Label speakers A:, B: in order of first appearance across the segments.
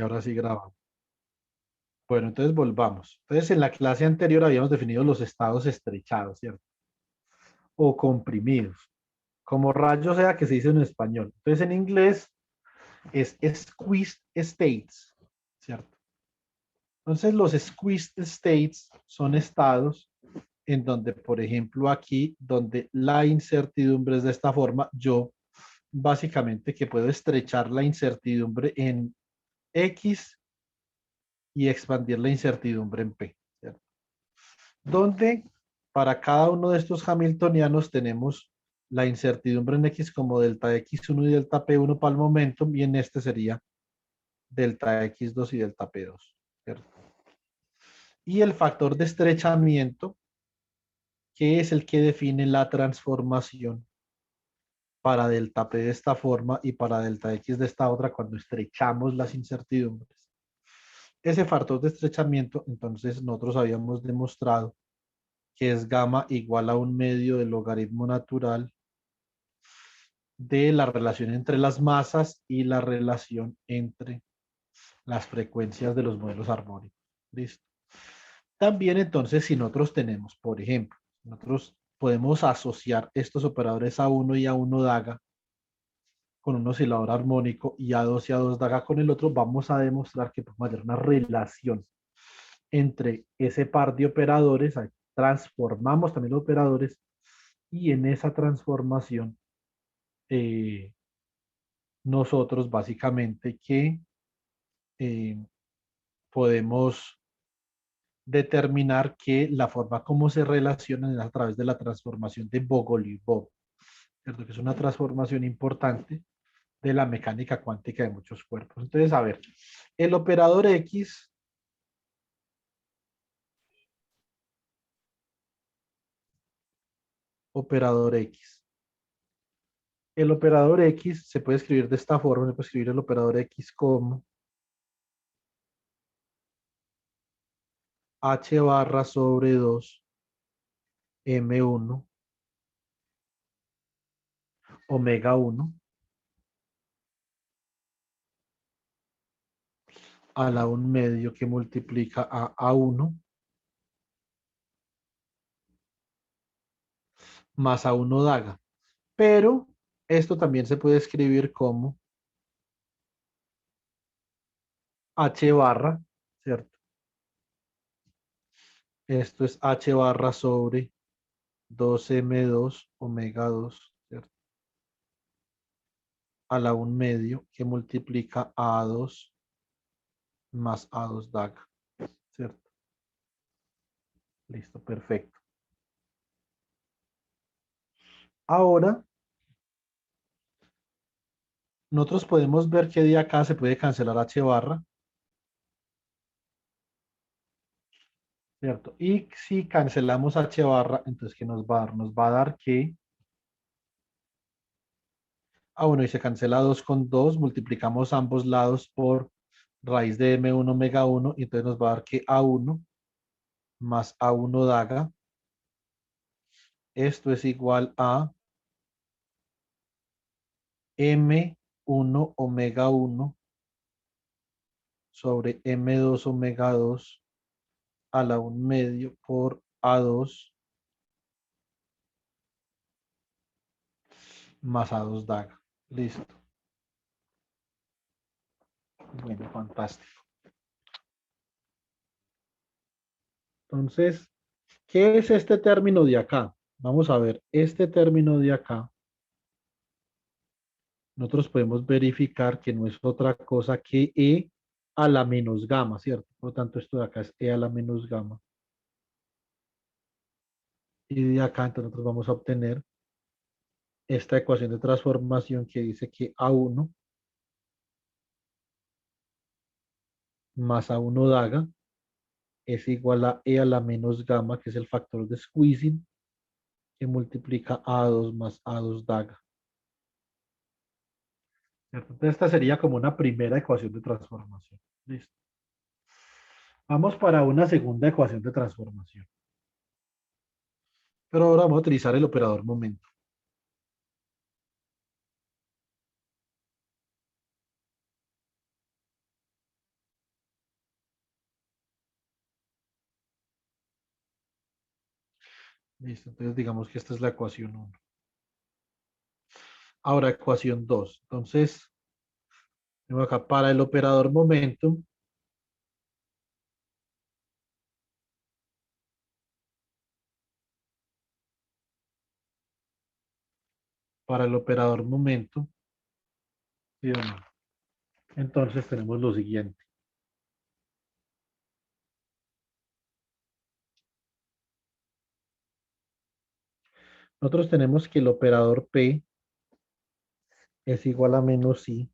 A: Y ahora sí grabamos. Bueno, entonces volvamos. Entonces, en la clase anterior habíamos definido los estados estrechados, ¿cierto? O comprimidos. Como rayo sea que se dice en español. Entonces, en inglés es squeezed states, ¿cierto? Entonces, los squeezed states son estados en donde, por ejemplo, aquí, donde la incertidumbre es de esta forma, yo básicamente que puedo estrechar la incertidumbre en X y expandir la incertidumbre en P, ¿cierto? Donde para cada uno de estos hamiltonianos tenemos la incertidumbre en X como delta X1 y delta P1 para el momentum, y en este sería delta X2 y delta P2, ¿cierto? Y el factor de estrechamiento, que es el que define la transformación para delta P de esta forma y para delta X de esta otra cuando estrechamos las incertidumbres. Ese factor de estrechamiento, entonces nosotros habíamos demostrado que es gamma igual a un medio del logaritmo natural de la relación entre las masas y la relación entre las frecuencias de los modelos armónicos. ¿Listo? También entonces, si nosotros tenemos, por ejemplo, nosotros podemos asociar estos operadores A1 y A1 DAGA con un oscilador armónico y A2 y A2 DAGA con el otro, vamos a demostrar que podemos hallar una relación entre ese par de operadores, transformamos también los operadores y en esa transformación eh, nosotros básicamente que eh, podemos determinar que la forma como se relacionan es a través de la transformación de Bogoliubov, ¿cierto? Que es una transformación importante de la mecánica cuántica de muchos cuerpos. Entonces, a ver, el operador X. El operador X se puede escribir de esta forma, se puede escribir el operador X como H barra sobre 2 M1 omega 1 a la 1 medio que multiplica a A1 más A1 daga. Pero esto también se puede escribir como H barra, ¿cierto? Esto es H barra sobre 2M2 omega 2, ¿cierto? A la 1 medio que multiplica a A2 más A2 daga, ¿cierto? Listo, perfecto. Ahora, nosotros podemos ver que de acá se puede cancelar H barra, ¿cierto? Y si cancelamos H barra, entonces, ¿qué nos va a dar? Nos va a dar que, bueno, y se cancela 2 con 2, multiplicamos ambos lados por raíz de M1 omega 1, y entonces nos va a dar que A1 más A1 daga, esto es igual a M1 omega 1 sobre M2 omega 2 a la 1 medio por A2 más A2 daga. Listo. Bueno, fantástico. Entonces, ¿qué es este término de acá? Vamos a ver, este término de acá, nosotros podemos verificar que no es otra cosa que E a la menos gamma, ¿cierto? Por lo tanto, esto de acá es E a la menos gamma. Y de acá, entonces, nosotros vamos a obtener esta ecuación de transformación que dice que A1 más A1 daga es igual a E a la menos gamma, que es el factor de squeezing, que multiplica A2 más A2 daga. ¿Cierto? Entonces, esta sería como una primera ecuación de transformación. Listo. Vamos para una segunda ecuación de transformación. Pero ahora vamos a utilizar el operador momento. Listo, entonces digamos que esta es la ecuación uno. Ahora ecuación 2. Entonces, tengo acá para el operador momentum, para el operador momentum, ¿sí o no? Entonces tenemos lo siguiente. Nosotros tenemos que el operador P es igual a menos I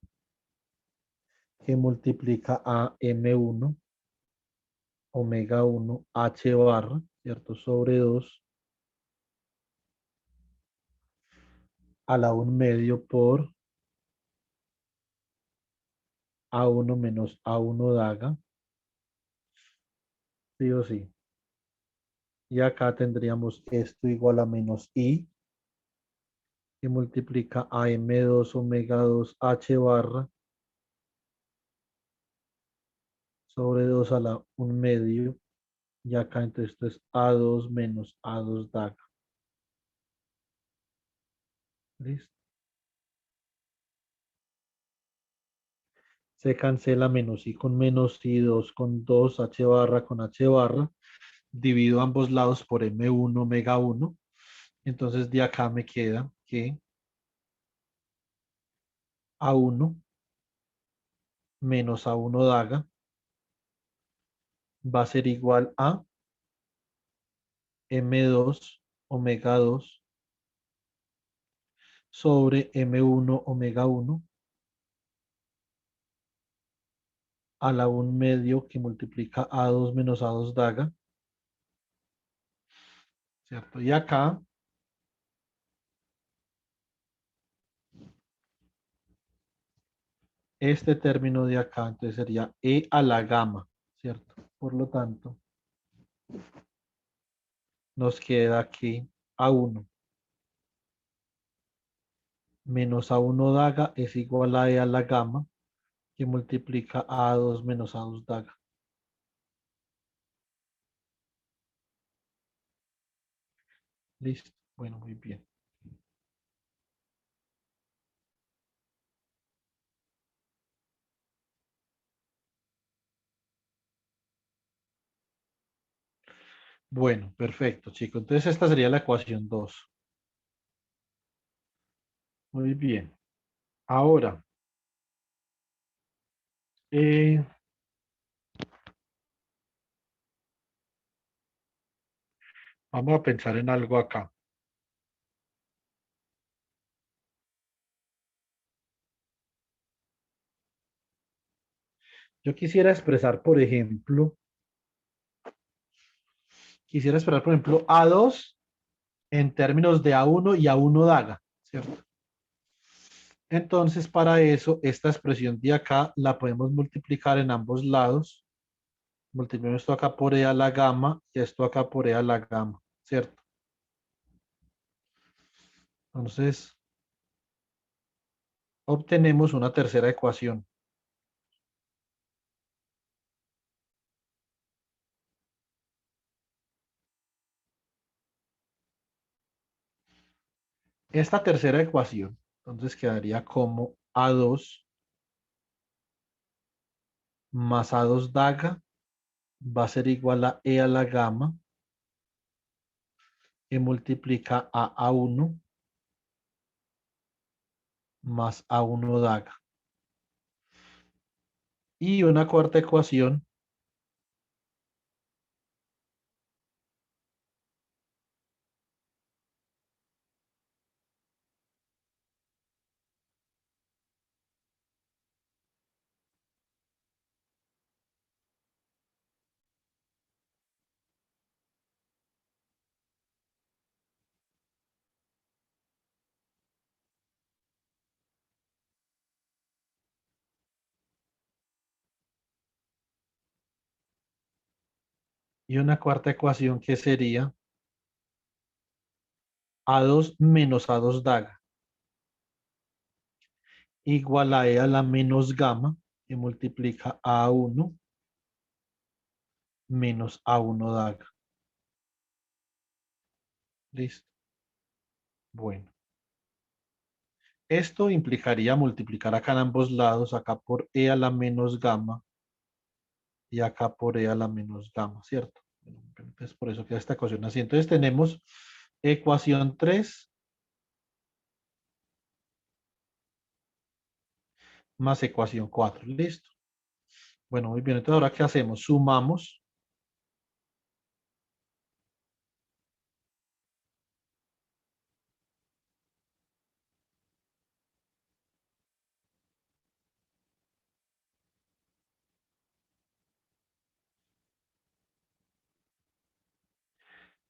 A: que multiplica a M1 omega 1 H barra, ¿cierto? Sobre 2 a la 1 medio por A1 menos A1 daga, sí o sí. Y acá tendríamos esto igual a menos I que multiplica a M2 omega 2 H barra sobre 2 a la 1 medio. Y acá entonces esto es A2 menos A2 daga. ¿Listo? Se cancela menos I con menos I, 2 con 2, H barra con H barra. Divido ambos lados por M1 omega 1. Entonces de acá me queda que A1 menos A1 daga va a ser igual a M2 omega 2 sobre M1 omega 1 a la 1 medio que multiplica A2 menos A2 daga, ¿cierto? Y acá, este término de acá, entonces sería E a la gamma, ¿cierto? Por lo tanto, nos queda aquí A1 menos A1 daga es igual a E a la gamma que multiplica A2 menos A2 daga. Listo. Bueno, muy bien. Bueno, perfecto, chicos. Entonces esta sería la ecuación 2. Muy bien. Ahora, eh, vamos a pensar en algo acá. Yo quisiera expresar, por ejemplo, A2 en términos de A1 y A1 daga, ¿cierto? Entonces, para eso, esta expresión de acá la podemos multiplicar en ambos lados. Multiplicamos esto acá por E a la gamma y esto acá por E a la gamma, ¿cierto? Entonces, obtenemos una tercera ecuación. Esta tercera ecuación, entonces quedaría como A2 más A2 daga va a ser igual a E a la gamma que multiplica a A1 más A1 daga. Y una cuarta ecuación, y una cuarta ecuación que sería A2 menos A2 daga igual a E a la menos gamma que multiplica a A1 menos A1 daga. Listo. Bueno. Esto implicaría multiplicar acá en ambos lados, acá por e a la menos gamma y acá por e a la menos gamma, ¿cierto? Bueno, entonces por eso queda esta ecuación así. Entonces tenemos ecuación 3 más ecuación 4. Listo. Bueno, muy bien. Entonces ahora ¿qué hacemos? Sumamos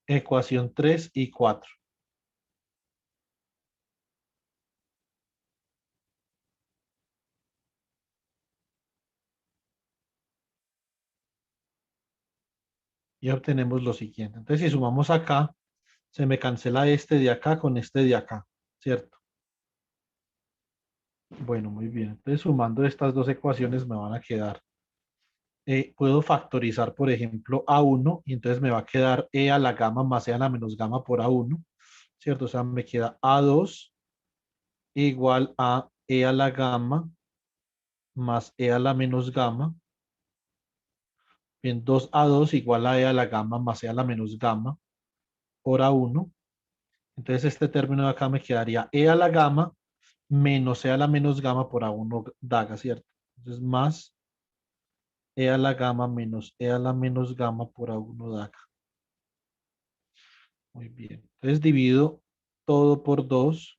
A: ecuación 3 y 4. Y obtenemos lo siguiente. Entonces si sumamos acá, se me cancela este de acá con este de acá, ¿cierto? Bueno, muy bien. Entonces sumando estas dos ecuaciones me van a quedar puedo factorizar, por ejemplo, A1 y entonces me va a quedar E a la gama más E a la menos gama por A1, ¿cierto? O sea, me queda A2 igual a E a la gama más E a la menos gama. Bien, 2A2 igual a E a la gama más E a la menos gama por A1. Entonces este término de acá me quedaría E a la gama menos E a la menos gama por A1 daga, ¿cierto? Entonces más E a la gama menos E a la menos gama por A1 daga. Muy bien. Entonces divido todo por 2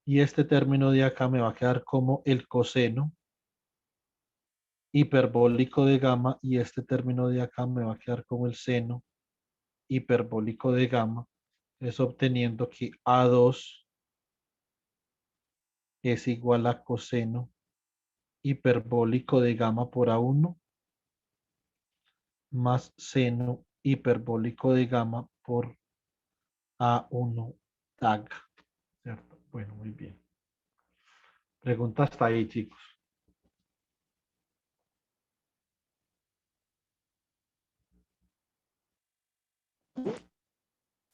A: y este término de acá me va a quedar como el coseno hiperbólico de gamma y este término de acá me va a quedar como el seno hiperbólico de gamma. Es obteniendo que A2 es igual a coseno hiperbólico de gamma por A1 más seno hiperbólico de gamma por A1 tag. ¿Cierto? Bueno, muy bien. Pregunta hasta ahí, chicos.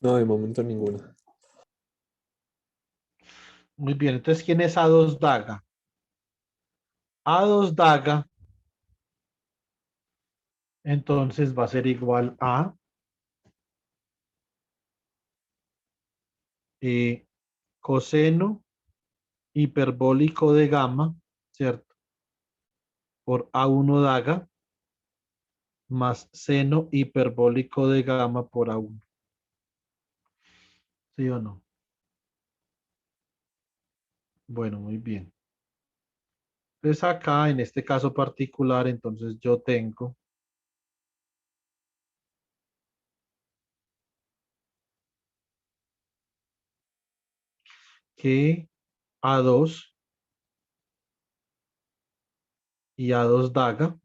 B: No, de momento ninguna.
A: Muy bien, entonces, ¿quién es A2 daga? A2 daga, entonces va a ser igual a eh, coseno hiperbólico de gamma, ¿cierto? Por A1 daga más seno hiperbólico de gamma por A1. ¿Sí o no? Bueno, muy bien. Entonces acá, en este caso particular, entonces yo tengo que A2 y A2 daga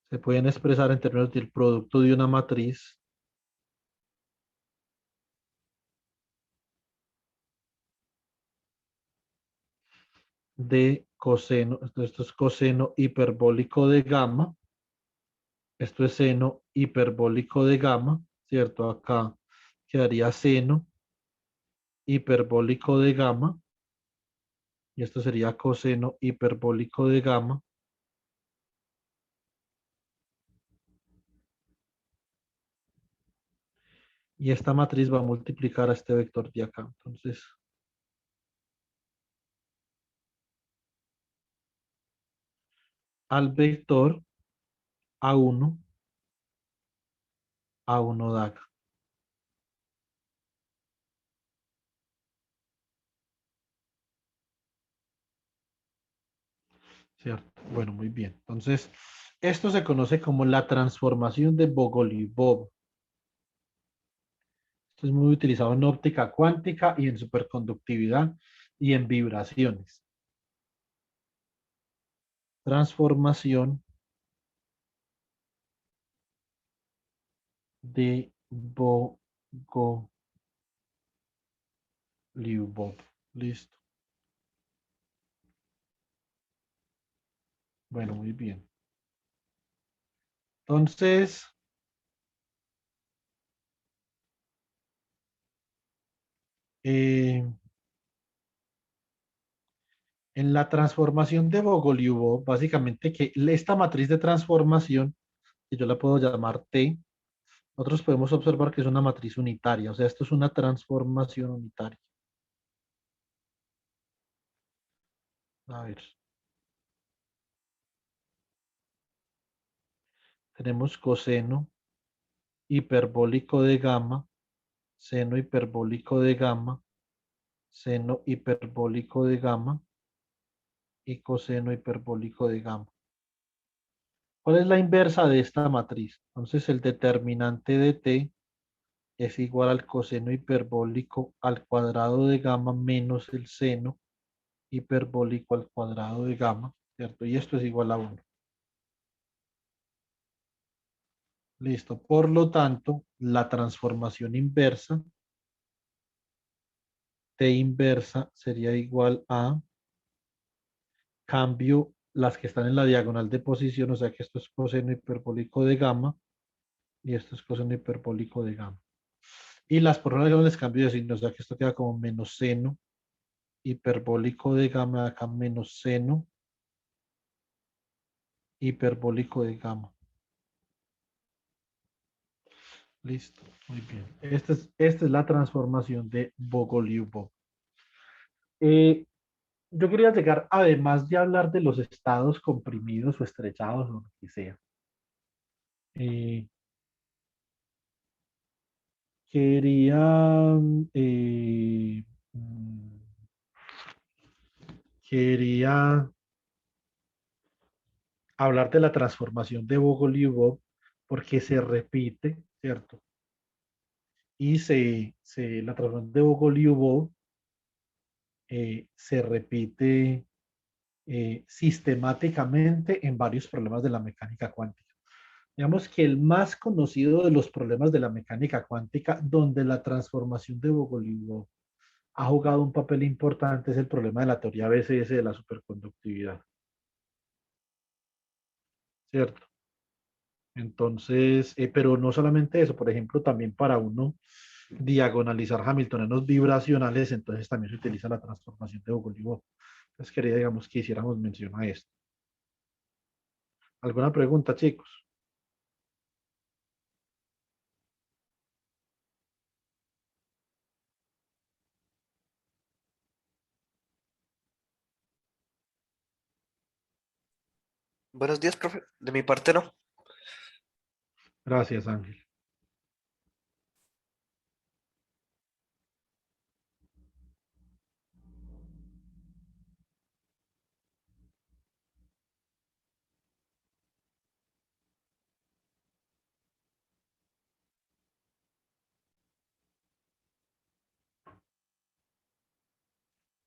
A: se pueden expresar en términos del producto de una matriz de coseno, esto es coseno hiperbólico de gamma, esto es seno hiperbólico de gamma, ¿cierto? Acá quedaría seno hiperbólico de gamma y esto sería coseno hiperbólico de gamma. Y esta matriz va a multiplicar a este vector de acá. Entonces, al vector A1, A1 daga, ¿cierto? Bueno, muy bien. Entonces, esto se conoce como la transformación de Bogoliubov. Esto es muy utilizado en óptica cuántica y en superconductividad y en vibraciones. Transformación de Bogoliubov. Listo. Bueno, muy bien. Entonces, eh, en la transformación de Bogoliubov, básicamente que esta matriz de transformación, que yo la puedo llamar T, nosotros podemos observar que es una matriz unitaria, o sea, esto es una transformación unitaria. A ver, tenemos coseno hiperbólico de gamma, seno hiperbólico de gamma, seno hiperbólico de gamma y coseno hiperbólico de gamma. ¿Cuál es la inversa de esta matriz? Entonces, el determinante de T es igual al coseno hiperbólico al cuadrado de gamma menos el seno hiperbólico al cuadrado de gamma, ¿cierto? Y esto es igual a 1. Listo. Por lo tanto, la transformación inversa, T inversa, sería igual a cambio las que están en la diagonal de posición, o sea que esto es coseno hiperbólico de gamma y esto es coseno hiperbólico de gamma. Y las por una les cambio de signo, o sea que esto queda como menos seno hiperbólico de gamma, acá menos seno hiperbólico de gamma. Listo, muy bien. Esta es la transformación de Bogoliubov. Eh, yo quería llegar, además de hablar de los estados comprimidos o estrechados o lo que sea, eh, quería, eh, mm, quería hablar de la transformación de Bogoliubov porque se repite, ¿cierto? Y la transformación de Bogoliubov se repite sistemáticamente en varios problemas de la mecánica cuántica. Digamos que el más conocido de los problemas de la mecánica cuántica, donde la transformación de Bogoliubov ha jugado un papel importante, es el problema de la teoría BCS de la superconductividad, ¿cierto? Entonces, pero no solamente eso, por ejemplo, también para uno diagonalizar hamiltonianos vibracionales, entonces también se utiliza la transformación de Bogoliubov. Entonces quería, digamos, que hiciéramos mención a esto. ¿Alguna pregunta, chicos?
C: Buenos días, profe. De mi parte no.
A: Gracias, Ángel.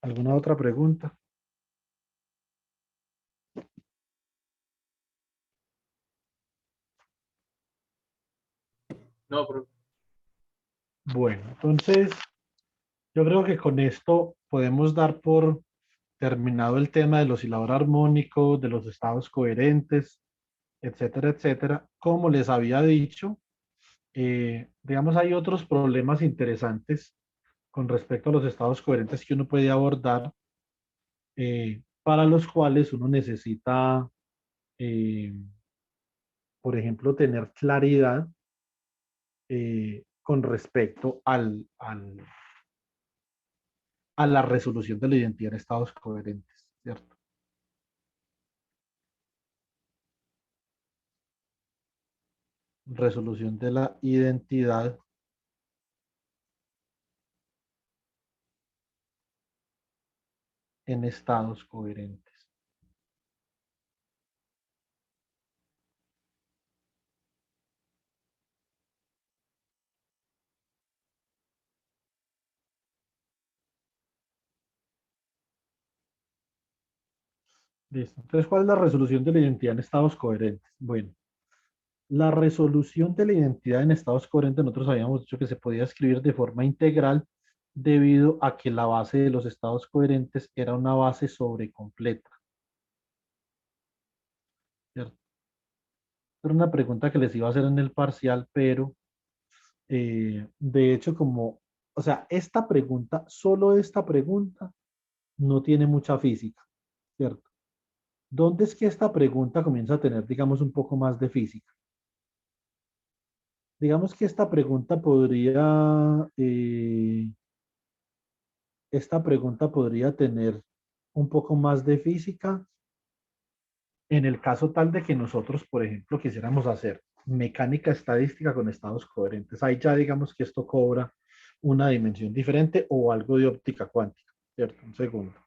A: ¿Alguna otra pregunta?
B: No, pero
A: Bueno, entonces yo creo que con esto podemos dar por terminado el tema del oscilador armónico, de los estados coherentes, etcétera, etcétera. Como les había dicho, digamos, hay otros problemas interesantes con respecto a los estados coherentes que uno puede abordar, para los cuales uno necesita, eh, por ejemplo, tener claridad con respecto a la resolución de la identidad en estados coherentes, ¿cierto? Resolución de la identidad en estados coherentes. Listo. Entonces, ¿cuál es la resolución de la identidad en estados coherentes? Bueno, la resolución de la identidad en estados coherentes, nosotros habíamos dicho que se podía escribir de forma integral debido a que la base de los estados coherentes era una base sobrecompleta, ¿cierto? Era una pregunta que les iba a hacer en el parcial, pero de hecho como, o sea, esta pregunta, solo esta pregunta, no tiene mucha física, ¿cierto? ¿Dónde es que esta pregunta comienza a tener, digamos, un poco más de física? Digamos que esta pregunta podría tener un poco más de física en el caso tal de que nosotros, por ejemplo, quisiéramos hacer mecánica estadística con estados coherentes. Ahí ya digamos que esto cobra una dimensión diferente o algo de óptica cuántica, ¿cierto? Un segundo.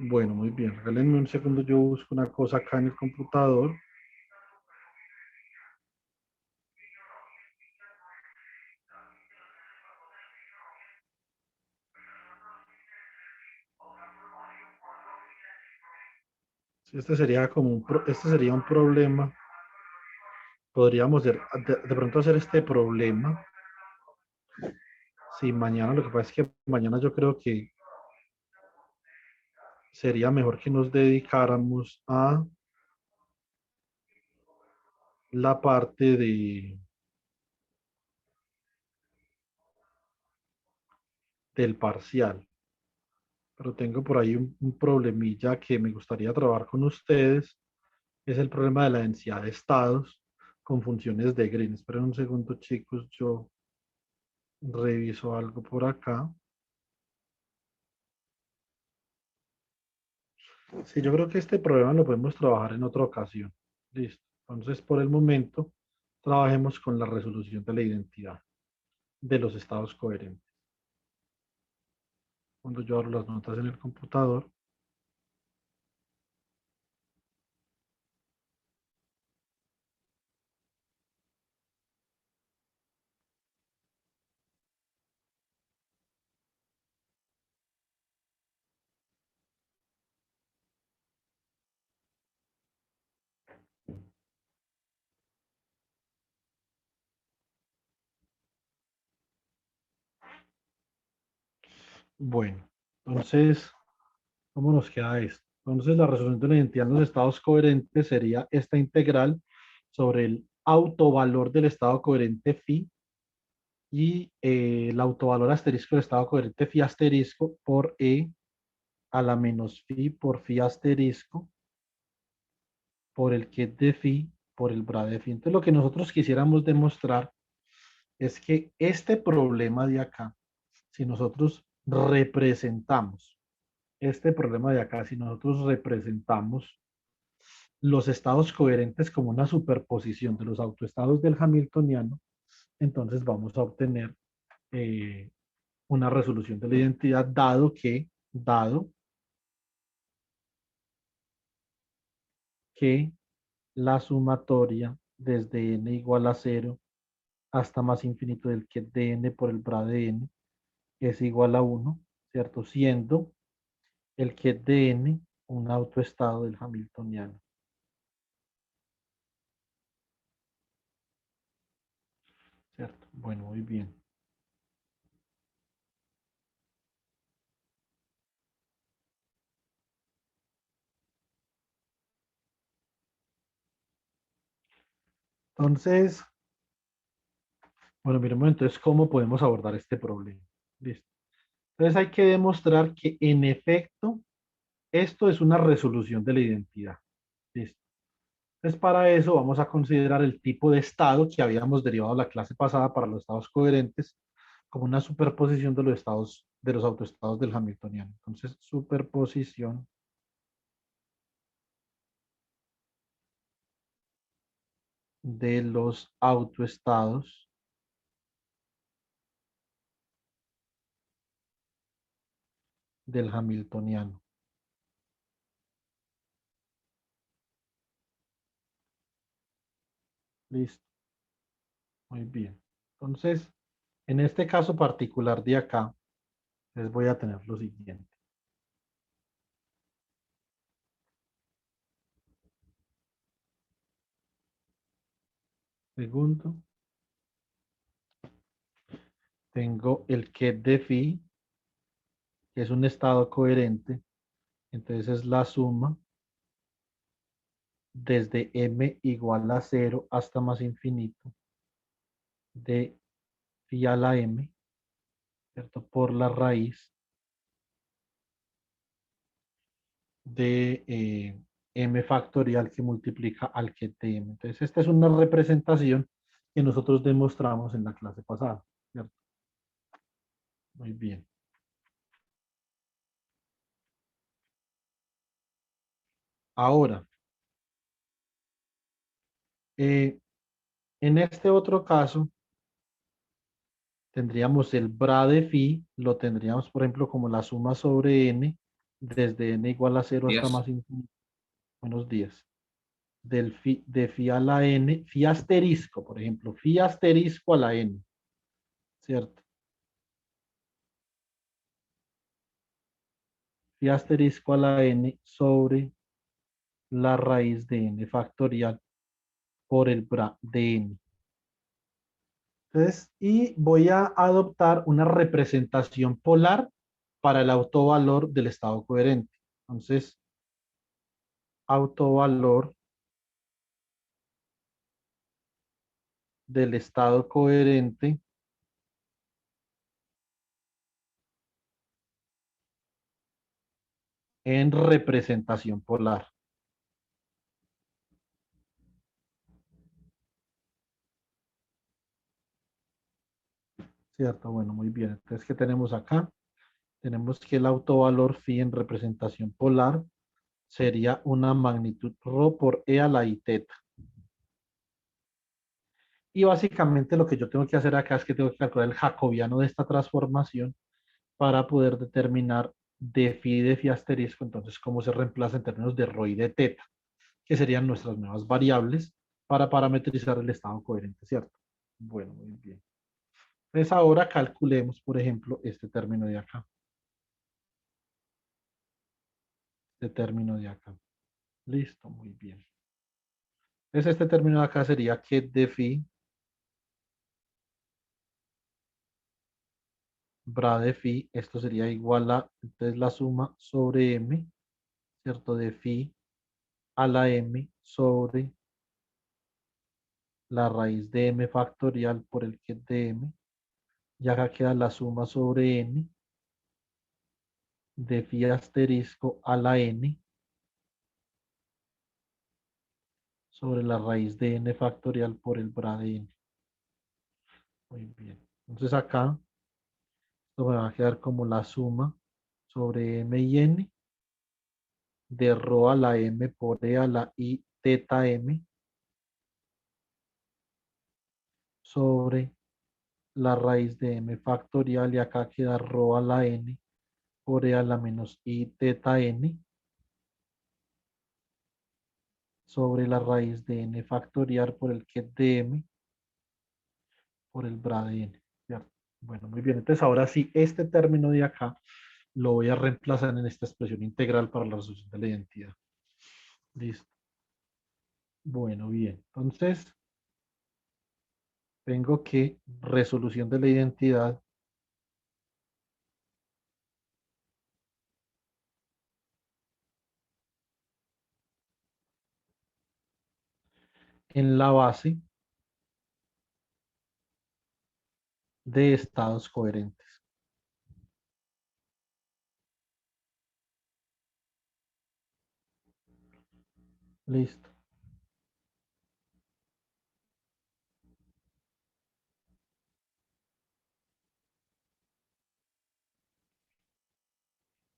A: Bueno, muy bien. Regálenme un segundo, yo busco una cosa acá en el computador. Si este sería como este sería un problema. Podríamos de pronto hacer este problema. Si mañana, lo que pasa es que mañana yo creo que sería mejor que nos dedicáramos a la parte del parcial. Pero tengo por ahí un problemilla que me gustaría trabajar con ustedes. Es el problema de la densidad de estados con funciones de Green. Esperen un segundo, chicos, yo reviso algo por acá. Sí, yo creo que este problema lo podemos trabajar en otra ocasión. Listo. Entonces, por el momento, trabajemos con la resolución de la identidad de los estados coherentes. Cuando yo abro las notas en el computador, bueno, entonces, ¿cómo nos queda esto? Entonces, la resolución de la identidad en los estados coherentes sería esta integral sobre el autovalor del estado coherente phi y el autovalor asterisco del estado coherente phi asterisco por e a la menos phi por phi asterisco por el ket de phi por el bra de phi. Entonces, lo que nosotros quisiéramos demostrar es que este problema de acá, si nosotros representamos este problema de acá, si nosotros representamos los estados coherentes como una superposición de los autoestados del Hamiltoniano, entonces vamos a obtener eh, una resolución de la identidad dado que la sumatoria desde n igual a 0 hasta más infinito del que de n por el bra de n es igual a 1, ¿cierto? Siendo el que de n un autoestado del Hamiltoniano, ¿cierto? Bueno, muy bien. Entonces, bueno, miremos entonces cómo podemos abordar este problema. Listo. Entonces hay que demostrar que en efecto esto es una resolución de la identidad. Listo. Entonces para eso vamos a considerar el tipo de estado que habíamos derivado la clase pasada para los estados coherentes como una superposición de los estados de los autoestados del Hamiltoniano. Entonces, superposición de los autoestados del Hamiltoniano. Listo. Muy bien. Entonces, en este caso particular de acá, les voy a tener lo siguiente. Segundo. Tengo el ket de phi, que es un estado coherente. Entonces es la suma desde m igual a 0 hasta más infinito de phi a la m, ¿cierto? Por la raíz de m factorial que multiplica al ket de m. Entonces esta es una representación que nosotros demostramos en la clase pasada, ¿cierto? Muy bien. Ahora, en este otro caso, tendríamos el bra de phi, lo tendríamos, por ejemplo, como la suma sobre n, desde n igual a 0 hasta
D: 10.
A: más infinito, menos 10. Del phi, de phi a la n, phi asterisco, por ejemplo, phi asterisco a la n, ¿cierto? Phi asterisco a la n sobre la raíz de n factorial por el bra de n. Entonces, y voy a adoptar una representación polar para el autovalor del estado coherente. Entonces, autovalor del estado coherente en representación polar. ¿Cierto? Bueno, muy bien. Entonces, ¿qué tenemos acá? Tenemos que el autovalor phi en representación polar sería una magnitud rho por e a la i teta. Y básicamente lo que yo tengo que hacer acá es que tengo que calcular el jacobiano de esta transformación para poder determinar de phi asterisco, entonces cómo se reemplaza en términos de rho y de teta, que serían nuestras nuevas variables para parametrizar el estado coherente, ¿cierto? Bueno, muy bien. Entonces ahora calculemos, por ejemplo, este término de acá. Este término de acá. Listo, muy bien. Entonces este término de acá sería que de phi, bra de phi, esto sería igual a, entonces la suma sobre m, ¿cierto? De phi a la m sobre la raíz de m factorial por el que de m. Y acá queda la suma sobre n de phi asterisco a la n sobre la raíz de n factorial por el bra de n. Muy bien. Entonces acá esto me va a quedar como la suma sobre m y n de rho a la m por e a la i teta m sobre la raíz de m factorial y acá queda rho a la n por e a la menos i teta n sobre la raíz de n factorial por el que de m por el bra de n. ¿Cierto? Bueno, muy bien. Entonces ahora sí, este término de acá lo voy a reemplazar en esta expresión integral para la resolución de la identidad. Listo. Bueno, bien. Entonces, tengo que resolución de la identidad en la base de estados coherentes. Listo.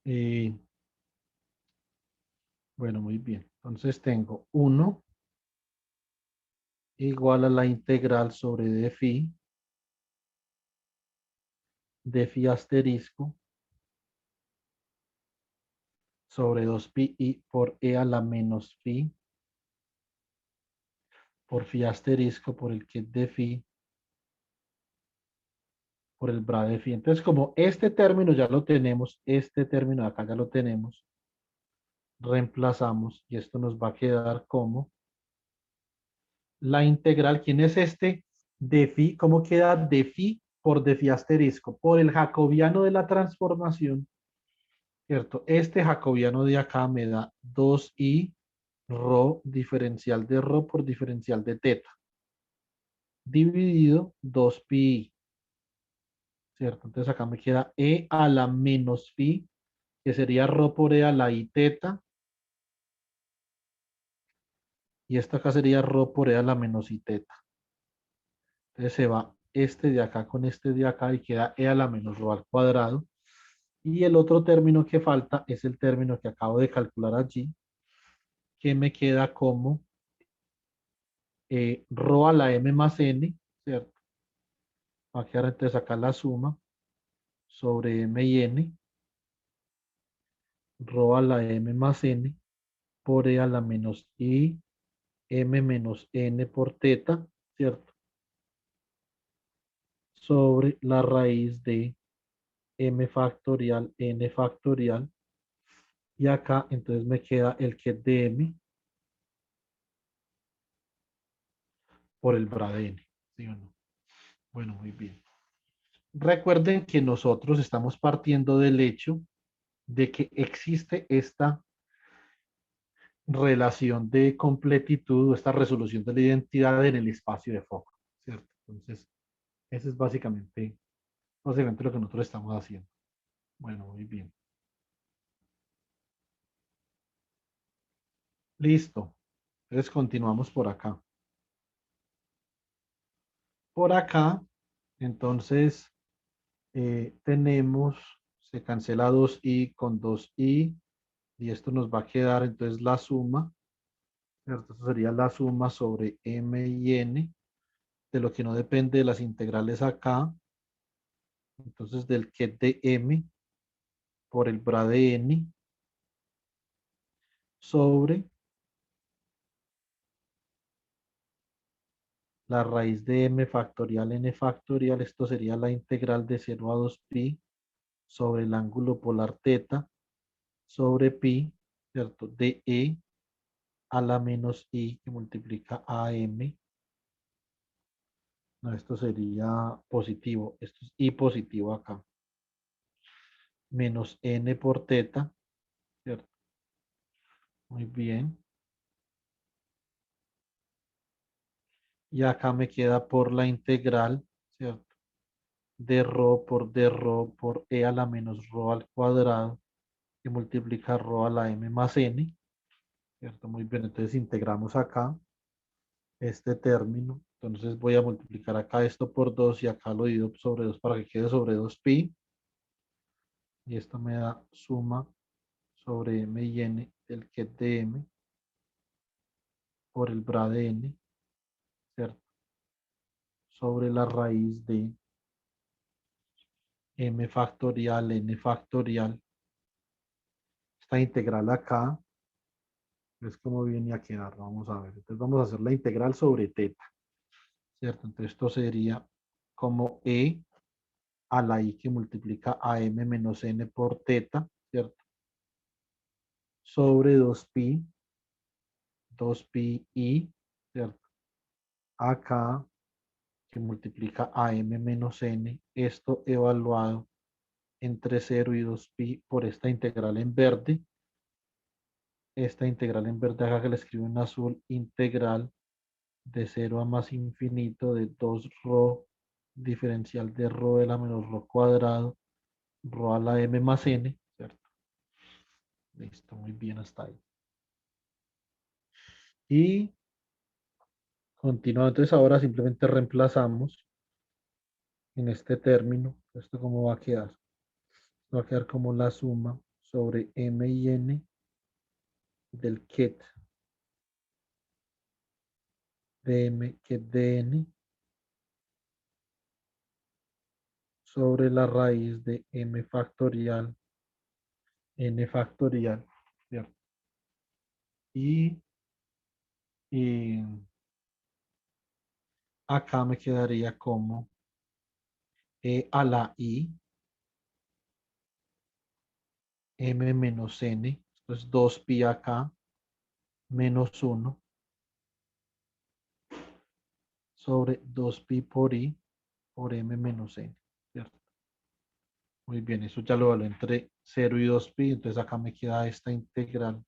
A: Y bueno, muy bien. Entonces tengo 1 igual a la integral sobre de phi asterisco sobre 2pi i por e a la menos phi por phi asterisco por el que de phi por el bra de phi. Entonces, como este término ya lo tenemos, este término de acá ya lo tenemos, reemplazamos y esto nos va a quedar como la integral. ¿Quién es este? De phi. ¿Cómo queda de phi por de phi asterisco? Por el jacobiano de la transformación, ¿cierto? Este jacobiano de acá me da 2i rho diferencial de rho por diferencial de teta, dividido 2pi, ¿cierto? Entonces acá me queda e a la menos phi, que sería rho por e a la i teta, y esta acá sería rho por e a la menos i teta. Entonces se va este de acá con este de acá y queda e a la menos rho al cuadrado. Y el otro término que falta es el término que acabo de calcular allí, que me queda como rho a la m más n, ¿cierto? Va a quedar entonces acá la suma sobre m y n, rho a la m más n por e a la menos i m menos n por teta, ¿cierto? Sobre la raíz de m factorial n factorial. Y acá entonces me queda el que es de m por el bra de n, ¿sí o no? Bueno, muy bien. Recuerden que nosotros estamos partiendo del hecho de que existe esta relación de completitud o esta resolución de la identidad en el espacio de foco, ¿cierto? Entonces, eso es básicamente lo que nosotros estamos haciendo. Bueno, muy bien. Listo. Entonces, continuamos por acá. Por acá, entonces, tenemos, se cancela 2i con 2i y esto nos va a quedar entonces la suma, ¿cierto? Esto sería la suma sobre m y n, de lo que no depende de las integrales acá, entonces del que de m por el bra de n sobre la raíz de m factorial n factorial, esto sería la integral de 0 a 2pi sobre el ángulo polar teta sobre pi, ¿cierto? De e a la menos i que multiplica a m. No, esto sería positivo, esto es i positivo acá, menos n por teta, ¿cierto? Muy bien. Y acá me queda por la integral, ¿cierto? De rho por e a la menos rho al cuadrado, que multiplica rho a la m más n, ¿cierto? Muy bien, entonces integramos acá este término. Entonces voy a multiplicar acá esto por 2 y acá lo divido sobre 2 para que quede sobre 2pi. Y esto me da suma sobre m y n del que de m por el bra de n, ¿cierto? Sobre la raíz de m factorial, n factorial. Esta integral acá es como viene a quedar. Vamos a ver. Entonces vamos a hacer la integral sobre teta, ¿cierto? Entonces esto sería como e a la i que multiplica a m menos n por teta, ¿cierto? Sobre 2pi i, ¿cierto? Acá que multiplica a m menos n, esto evaluado entre 0 y 2pi por esta integral en verde. Esta integral en verde acá que la escribo en azul, integral de 0 a más infinito de 2 rho diferencial de rho de la menos rho cuadrado, rho a la m más n, ¿cierto? Listo, muy bien hasta ahí. Y continuando, entonces ahora simplemente reemplazamos en este término. ¿Esto cómo va a quedar? Va a quedar como la suma sobre m y n del ket de m ket de n sobre la raíz de m factorial n factorial, ¿cierto? Y, y acá me quedaría como e a la i m menos n, esto es 2pi acá, menos 1 sobre 2pi por i por m menos n, ¿cierto? Muy bien, eso ya lo evalué entre 0 y 2pi, entonces acá me queda esta integral,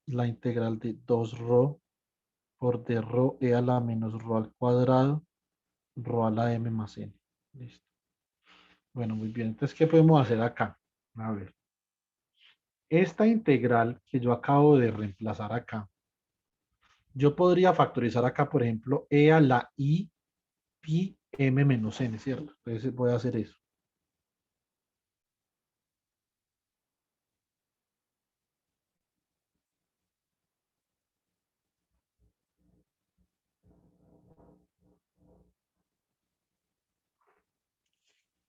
A: la integral de 2 rho por d rho e a la menos rho al cuadrado, rho a la m más n. Listo. Bueno, muy bien, entonces, ¿qué podemos hacer acá? A ver, esta integral que yo acabo de reemplazar acá, yo podría factorizar acá, por ejemplo, e a la i pi m menos n, ¿cierto? Entonces voy a hacer eso.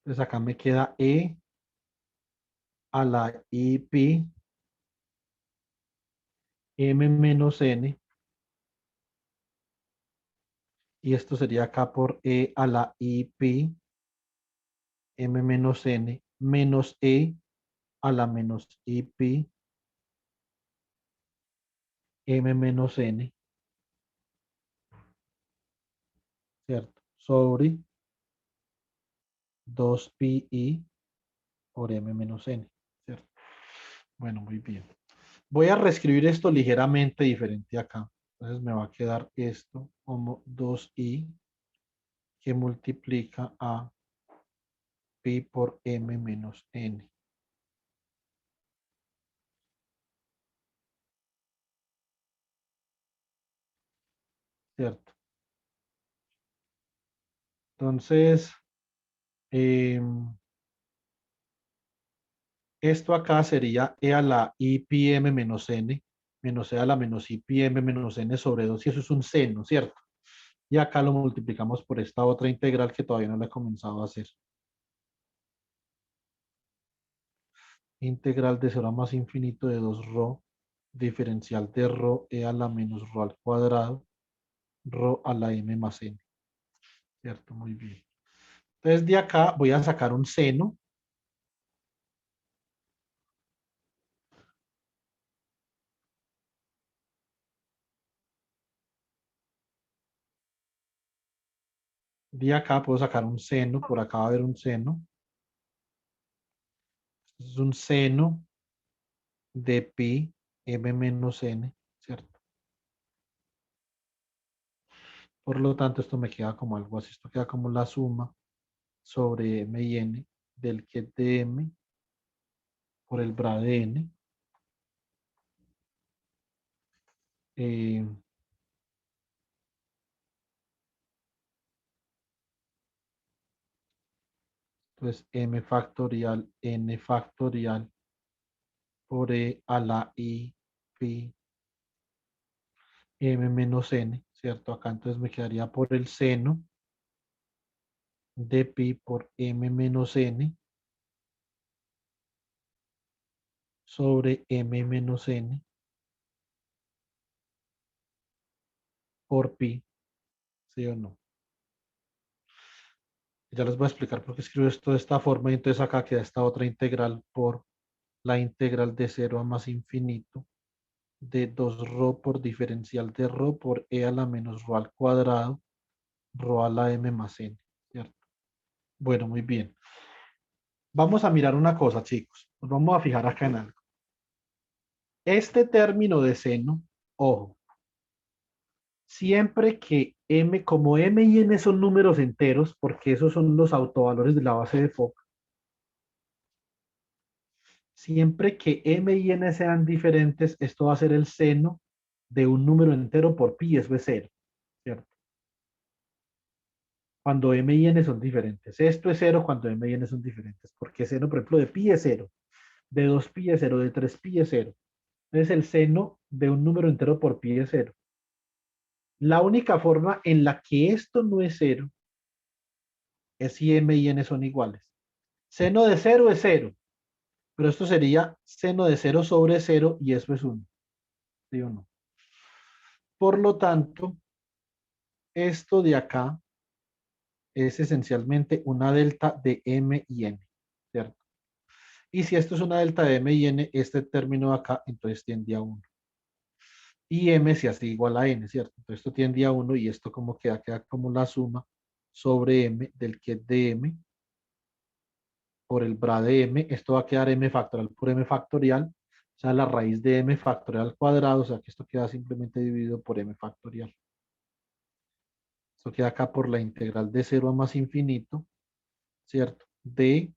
A: Entonces acá me queda e a la i pi m menos n, y esto sería acá por e a la i pi m menos n menos e a la menos i pi m menos n, ¿cierto? Sobre 2pi i por m menos n, ¿cierto? Bueno, muy bien. Voy a reescribir esto ligeramente diferente acá. Entonces me va a quedar esto como 2i que multiplica a pi por m menos n. ¿Cierto? Entonces, esto acá sería e a la i pi m menos n menos e a la menos i pi m menos n sobre 2, y eso es un seno, ¿cierto? Y acá lo multiplicamos por esta otra integral que todavía no la he comenzado a hacer. Integral de 0 a más infinito de 2 rho, diferencial de rho e a la menos rho al cuadrado, rho a la m más n. ¿Cierto? Muy bien. Entonces de acá voy a sacar un seno. De acá puedo sacar un seno, por acá va a haber un seno. Es un seno de pi m menos n, ¿cierto? Por lo tanto, esto me queda como algo así. Esto queda como la suma sobre m y n del ket de m por el bra de n. Eh, entonces, m factorial, n factorial por e a la i pi m menos n, ¿cierto? Acá entonces me quedaría por el seno de pi por m menos n sobre m menos n por pi, ¿sí o no? Ya les voy a explicar por qué escribo esto de esta forma, y entonces acá queda esta otra integral por la integral de 0 a más infinito de 2 rho por diferencial de rho por e a la menos rho al cuadrado, rho a la m más n, ¿cierto? Bueno, muy bien. Vamos a mirar una cosa, chicos. Nos vamos a fijar acá en algo. Este término de seno, ojo, siempre que m, como m y n son números enteros, porque esos son los autovalores de la base de Fock, siempre que m y n sean diferentes, esto va a ser el seno de un número entero por pi, eso es cero, ¿cierto? Cuando m y n son diferentes. Esto es cero cuando m y n son diferentes, porque seno, por ejemplo, de pi es cero, de 2pi es cero, de 3pi es cero. Entonces el seno de un número entero por pi es cero. La única forma en la que esto no es cero es si m y n son iguales. Seno de cero es cero, pero esto sería seno de cero sobre cero y eso es 1. ¿Sí o no? Por lo tanto, esto de acá es esencialmente una delta de m y n, ¿cierto? Y si esto es una delta de m y n, este término de acá entonces tiende a 1. y m se hace igual a n, ¿cierto? Entonces esto tiende a 1 y esto como queda, queda como la suma sobre m del ket de m por el bra de m. Esto va a quedar m factorial por m factorial, o sea, la raíz de m factorial al cuadrado, o sea que esto queda simplemente dividido por m factorial. Esto queda acá por la integral de 0 a más infinito, ¿cierto? De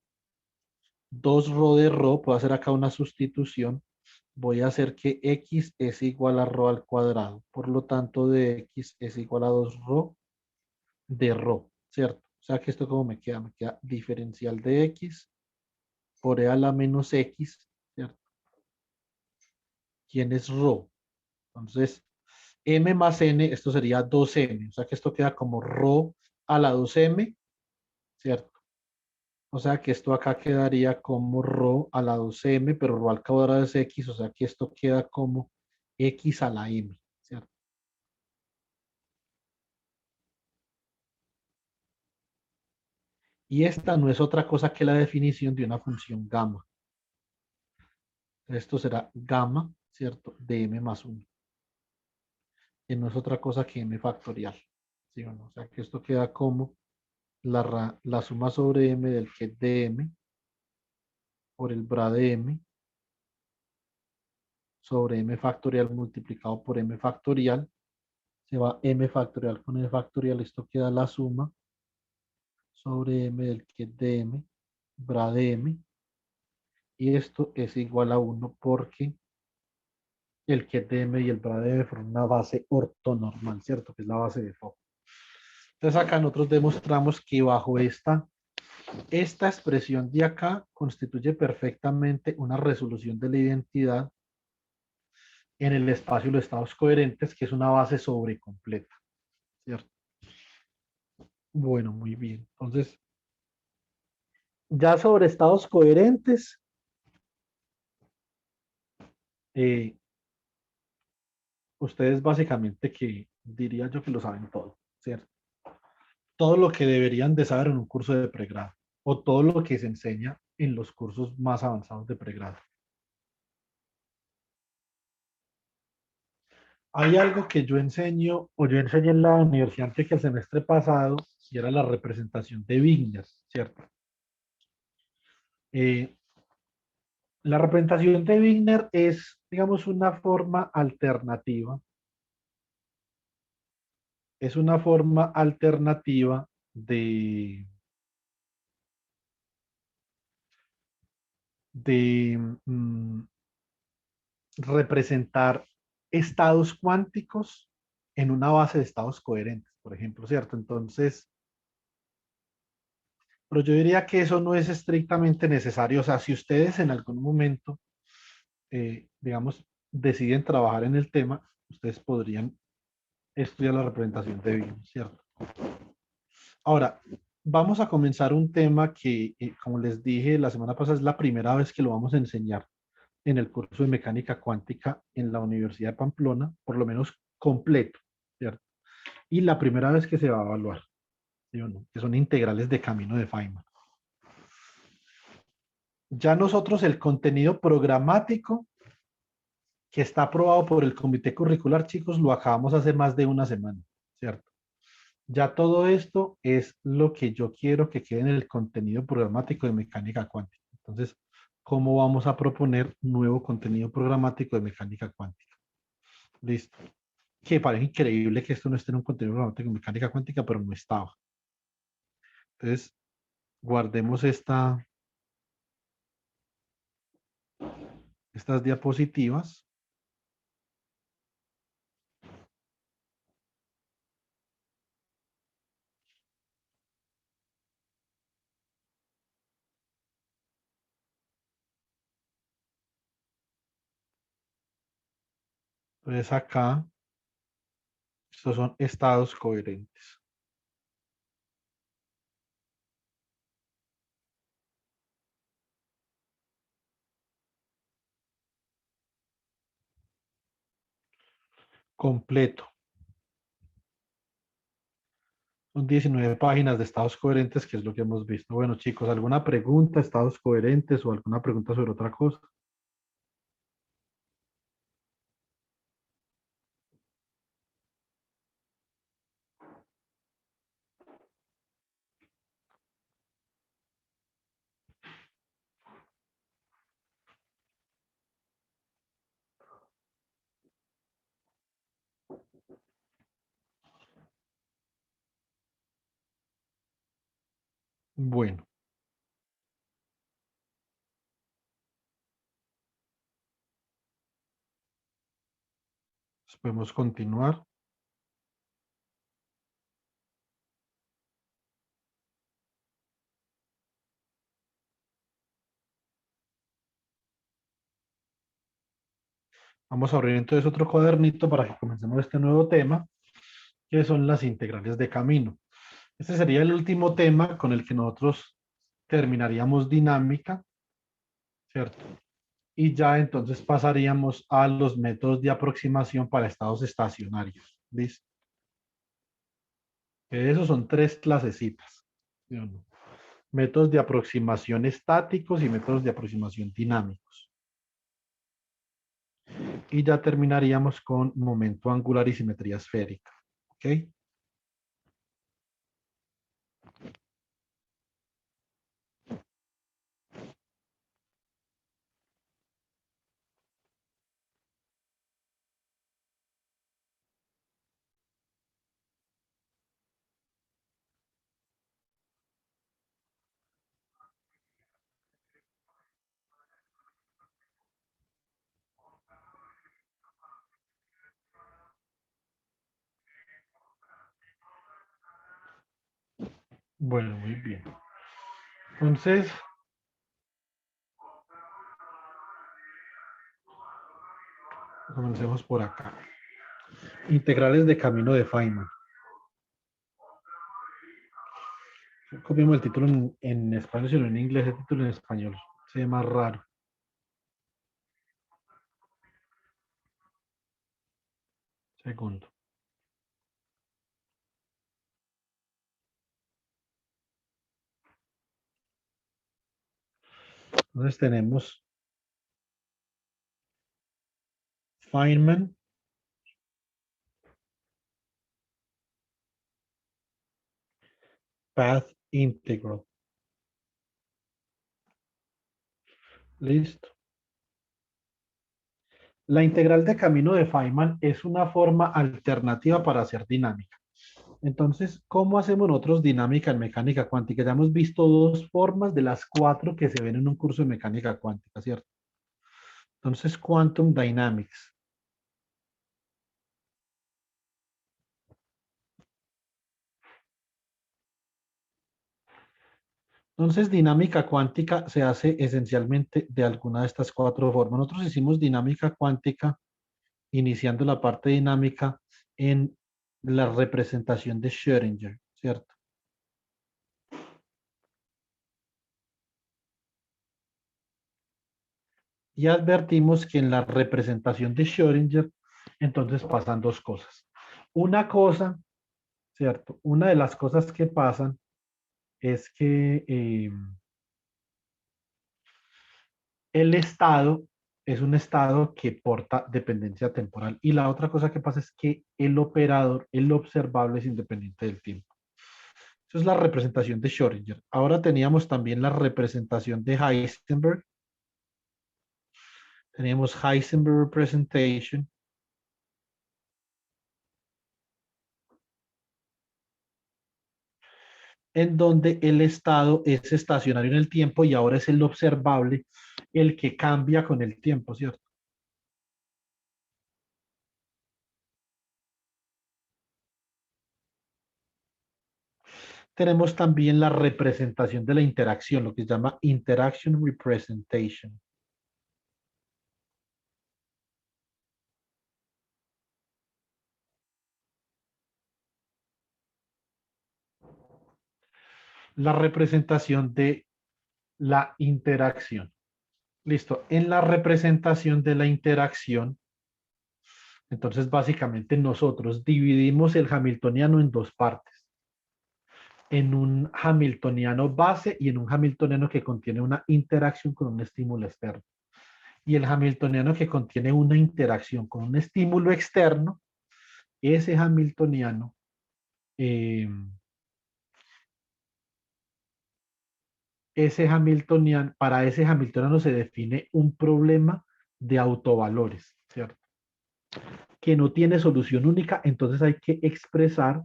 A: 2 rho de rho, puedo hacer acá una sustitución. Voy a hacer que x es igual a rho al cuadrado. Por lo tanto, de x es igual a 2 rho de rho, ¿cierto? O sea que esto como me queda diferencial de x por e a la menos x, ¿cierto? ¿Quién es rho? Entonces, m más n, esto sería 2m. O sea que esto queda como rho a la 2m, ¿cierto? O sea que esto acá quedaría como rho a la 2m, pero rho al cuadrado es x, o sea que esto queda como x a la m, ¿cierto? Y esta no es otra cosa que la definición de una función gamma. Esto será gamma, ¿cierto? De m más 1. Que no es otra cosa que m factorial. ¿Sí o no? O sea que esto queda como la suma sobre m del ket de m por el bra de m sobre m factorial multiplicado por m factorial. Se va m factorial con m factorial. Esto queda la suma sobre m del ket de m, bra de m. Y esto es igual a 1 porque el ket de m y el bra de m forman una base ortonormal, ¿cierto? Que es la base de foco. Entonces acá nosotros demostramos que bajo esta expresión de acá constituye perfectamente una resolución de la identidad en el espacio de los estados coherentes, que es una base sobrecompleta, ¿cierto? Bueno, muy bien. Entonces, ya sobre estados coherentes, eh, ustedes básicamente que diría yo que lo saben todo, ¿cierto? Todo lo que deberían de saber en un curso de pregrado o todo lo que se enseña en los cursos más avanzados de pregrado. Hay algo que yo enseño o yo enseñé en la Universidad Antioquia el semestre pasado y era la representación de Wigner, ¿cierto? Eh, la representación de Wigner es, digamos, una forma alternativa. Es una forma alternativa de representar estados cuánticos en una base de estados coherentes, por ejemplo, ¿cierto? Entonces, pero yo diría que eso no es estrictamente necesario. O sea, si ustedes en algún momento, digamos, deciden trabajar en el tema, ustedes podrían estudiar la representación de Wien, ¿cierto? Ahora, vamos a comenzar un tema que, como les dije la semana pasada, es la primera vez que lo vamos a enseñar en el curso de mecánica cuántica en la Universidad de Pamplona, por lo menos completo, ¿cierto? Y la primera vez que se va a evaluar, ¿sí o no? Que son integrales de camino de Feynman. Ya nosotros el contenido programático que está aprobado por el comité curricular, chicos, lo acabamos hace más de una semana, ¿cierto? Ya todo esto es lo que yo quiero que quede en el contenido programático de mecánica cuántica. Entonces, ¿cómo vamos a proponer nuevo contenido programático de mecánica cuántica? Listo. Que parece increíble que esto no esté en un contenido programático de mecánica cuántica, pero no estaba. Entonces, guardemos estas diapositivas. Entonces, acá, estos son estados coherentes. Completo. Son 19 páginas de estados coherentes, que es lo que hemos visto. Bueno, chicos, ¿alguna pregunta, estados coherentes o alguna pregunta sobre otra cosa? Bueno, pues podemos continuar. Vamos a abrir entonces otro cuadernito para que comencemos este nuevo tema, que son las integrales de camino. Este sería el último tema con el que nosotros terminaríamos dinámica, ¿cierto? Y ya entonces pasaríamos a los métodos de aproximación para estados estacionarios. ¿Listo? Que esos son tres clasecitas. ¿Sí o no? Métodos de aproximación estáticos y métodos de aproximación dinámicos. Y ya terminaríamos con momento angular y simetría esférica. ¿Ok? Bueno, muy bien. Entonces, comencemos por acá. Integrales de camino de Feynman. Copiamos el título en español, sino en inglés, el título en español. Se ve más raro. Segundo. Entonces tenemos Feynman Path Integral. Listo. La integral de camino de Feynman es una forma alternativa para hacer dinámica. Entonces, ¿cómo hacemos nosotros dinámica en mecánica cuántica? Ya hemos visto dos formas de las cuatro que se ven en un curso de mecánica cuántica, ¿cierto? Entonces, Quantum Dynamics. Entonces, dinámica cuántica se hace esencialmente de alguna de estas cuatro formas. Nosotros hicimos dinámica cuántica iniciando la parte dinámica en la representación de Schrödinger, ¿cierto? Y advertimos que en la representación de Schrödinger, entonces pasan dos cosas. Una cosa, ¿cierto? Una de las cosas que pasan es que el estado es un estado que porta dependencia temporal. Y la otra cosa que pasa es que el operador, el observable, es independiente del tiempo. Eso es la representación de Schrödinger. Ahora teníamos también la representación de Heisenberg. Teníamos Heisenberg Representation. En donde el estado es estacionario en el tiempo y ahora es el observable el que cambia con el tiempo, ¿cierto? Tenemos también la representación de la interacción, lo que se llama Interaction Representation. La representación de la interacción. Listo. En la representación de la interacción, entonces básicamente nosotros dividimos el hamiltoniano en dos partes. En un hamiltoniano base y en un hamiltoniano que contiene una interacción con un estímulo externo. Y el hamiltoniano que contiene una interacción con un estímulo externo, ese hamiltoniano para ese hamiltoniano se define un problema de autovalores, ¿cierto? Que no tiene solución única, entonces hay que expresar,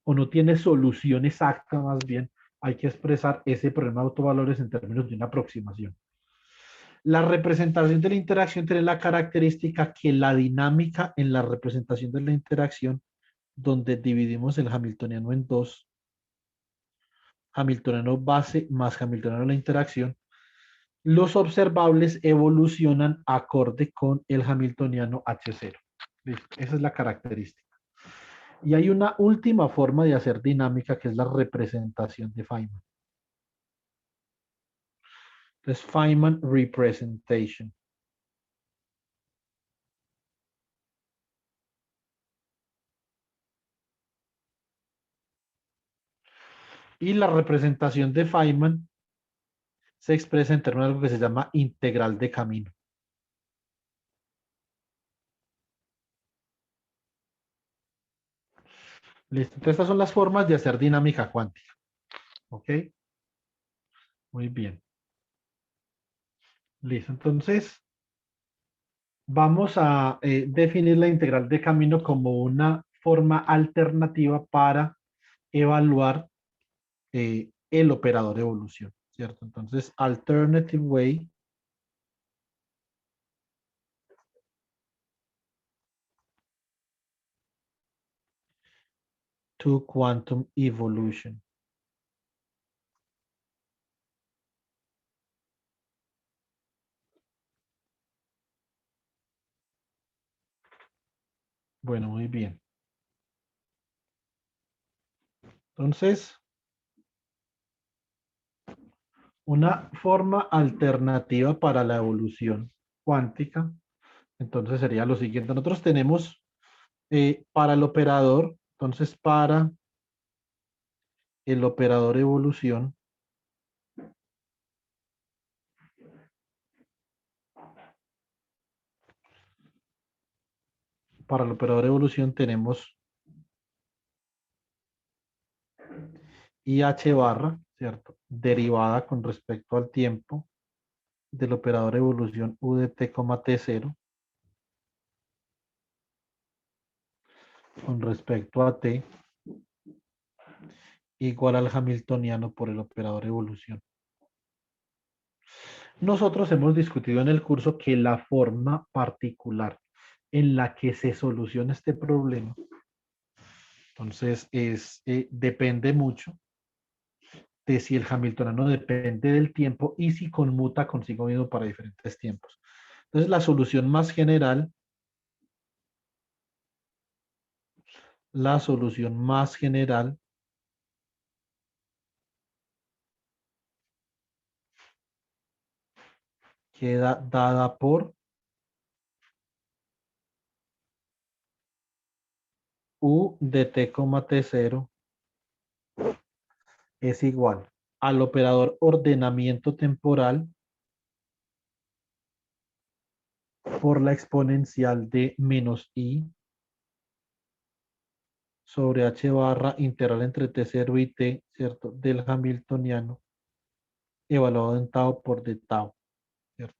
A: o no tiene solución exacta más bien, hay que expresar ese problema de autovalores en términos de una aproximación. La representación de la interacción tiene la característica que la dinámica en la representación de la interacción, donde dividimos el hamiltoniano en dos, hamiltoniano base más hamiltoniano de la interacción, los observables evolucionan acorde con el hamiltoniano H0. ¿Listo? Esa es la característica. Y hay una última forma de hacer dinámica que es la representación de Feynman. Entonces, Feynman representation. Y la representación de Feynman se expresa en términos de algo que se llama integral de camino. Listo. Entonces, estas son las formas de hacer dinámica cuántica. ¿Ok? Muy bien. Listo. Entonces, vamos a definir la integral de camino como una forma alternativa para evaluar el operador de evolución, ¿cierto? Entonces, alternative way to quantum evolution. Bueno, muy bien. Entonces, una forma alternativa para la evolución cuántica, entonces sería lo siguiente. Nosotros tenemos para el operador, entonces para el operador evolución, para el operador evolución tenemos IH barra, ¿cierto? Derivada con respecto al tiempo del operador evolución U de t, t0 con respecto a t igual al hamiltoniano por el operador evolución. Nosotros hemos discutido en el curso que la forma particular en la que se soluciona este problema, entonces depende mucho de si el hamiltoniano depende del tiempo y si conmuta consigo mismo para diferentes tiempos. Entonces la solución más general queda dada por U de t, t0 es igual al operador ordenamiento temporal por la exponencial de menos i sobre h barra integral entre t0 y t, ¿cierto? Del hamiltoniano evaluado en tau por d tau, ¿cierto?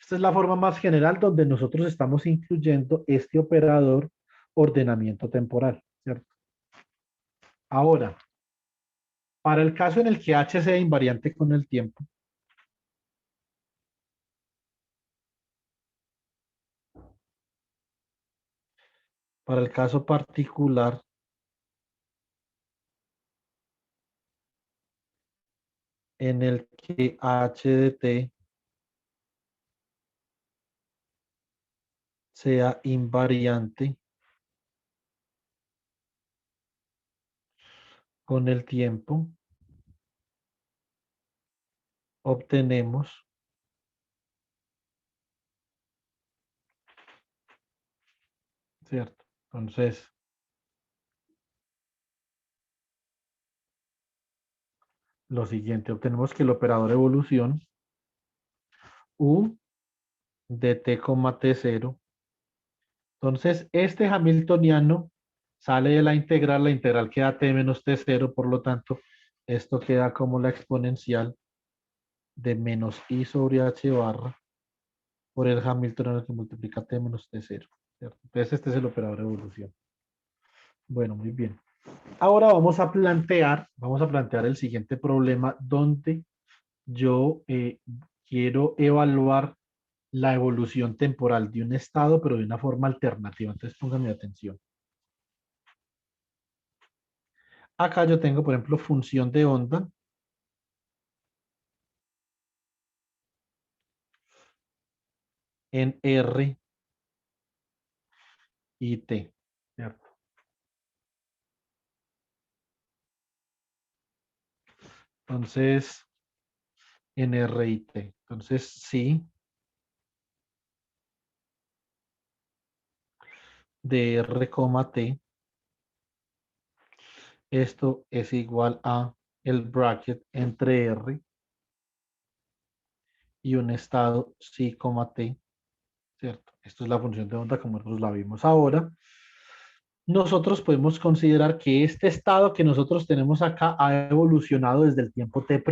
A: Esta es la forma más general donde nosotros estamos incluyendo este operador ordenamiento temporal, ¿cierto? Ahora, para el caso en el que h sea invariante con el tiempo, para el caso particular en el que h de t sea invariante con el tiempo, obtenemos ¿cierto? Entonces, lo siguiente, obtenemos que el operador evolución U de t, t0. Entonces, este hamiltoniano sale de la integral queda t menos t0, por lo tanto, esto queda como la exponencial de menos i sobre h barra por el hamiltoniano que multiplica t menos t0, ¿cierto? Entonces, este es el operador de evolución. Bueno, muy bien. Ahora vamos a plantear el siguiente problema donde yo quiero evaluar la evolución temporal de un estado, pero de una forma alternativa. Entonces, pónganme atención. Acá yo tengo, por ejemplo, función de onda en R y T, ¿cierto? Entonces, en R y T. Entonces, sí, de R, T, esto es igual a el bracket entre R y un estado sí, T, ¿cierto? Esto es la función de onda como nosotros la vimos ahora. Nosotros podemos considerar que este estado que nosotros tenemos acá ha evolucionado desde el tiempo T'.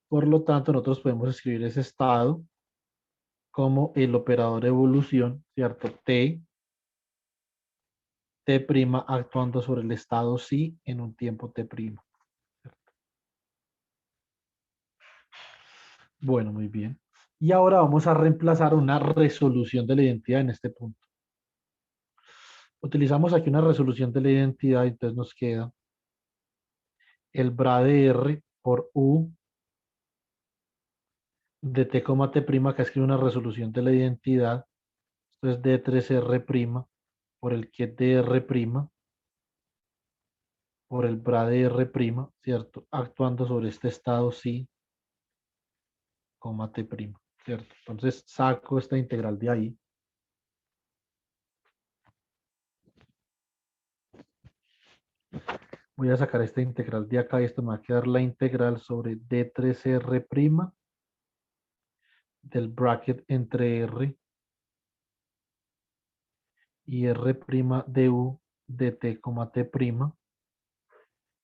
A: Por lo tanto, nosotros podemos escribir ese estado como el operador evolución, ¿cierto? T' actuando sobre el estado sí en un tiempo T'. Bueno, muy bien. Y ahora vamos a reemplazar una resolución de la identidad en este punto. Utilizamos aquí una resolución de la identidad, entonces nos queda el bra de R por U de T, T', que escribe una resolución de la identidad. Esto es D3R' por el ket de R', por el bra de R', ¿cierto? Actuando sobre este estado sí, T', ¿cierto? Entonces saco esta integral de ahí. Voy a sacar esta integral de acá y esto me va a quedar la integral sobre D3R' del bracket entre R y R' de U de T, T',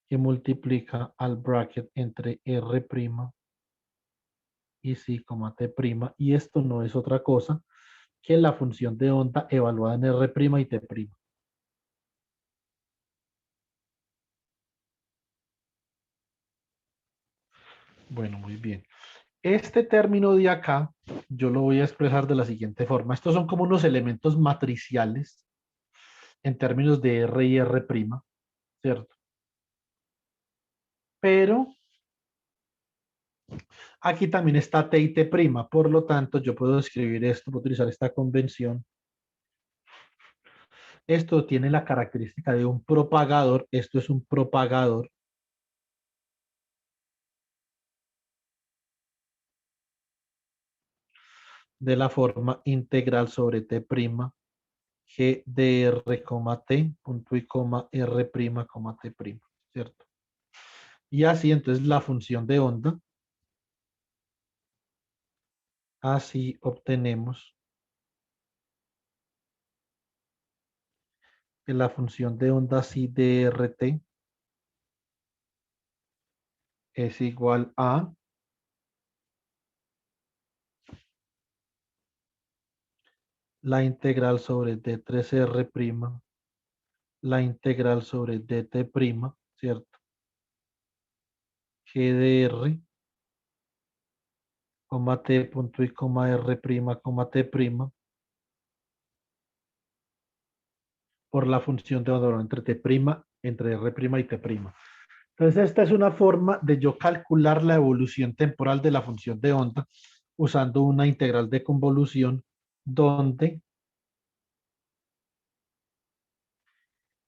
A: que multiplica al bracket entre R' y sí, T'. Y esto no es otra cosa que la función de onda evaluada en R' y T'. Bueno, muy bien. Este término de acá, yo lo voy a expresar de la siguiente forma. Estos son como unos elementos matriciales en términos de R y R', ¿cierto? Pero aquí también está T y T', por lo tanto, yo puedo escribir esto, puedo utilizar esta convención. Esto tiene la característica de un propagador, esto es un propagador de la forma integral sobre T', G de R, T, punto y coma, R', T', ¿cierto? Y así entonces la función de onda, así obtenemos que la función de onda así de RT es igual a la integral sobre D3R', la integral sobre DT', ¿cierto? G de R, T, punto y coma R', T', por la función de onda entre T', entre R' y T'. Entonces, esta es una forma de yo calcular la evolución temporal de la función de onda usando una integral de convolución donde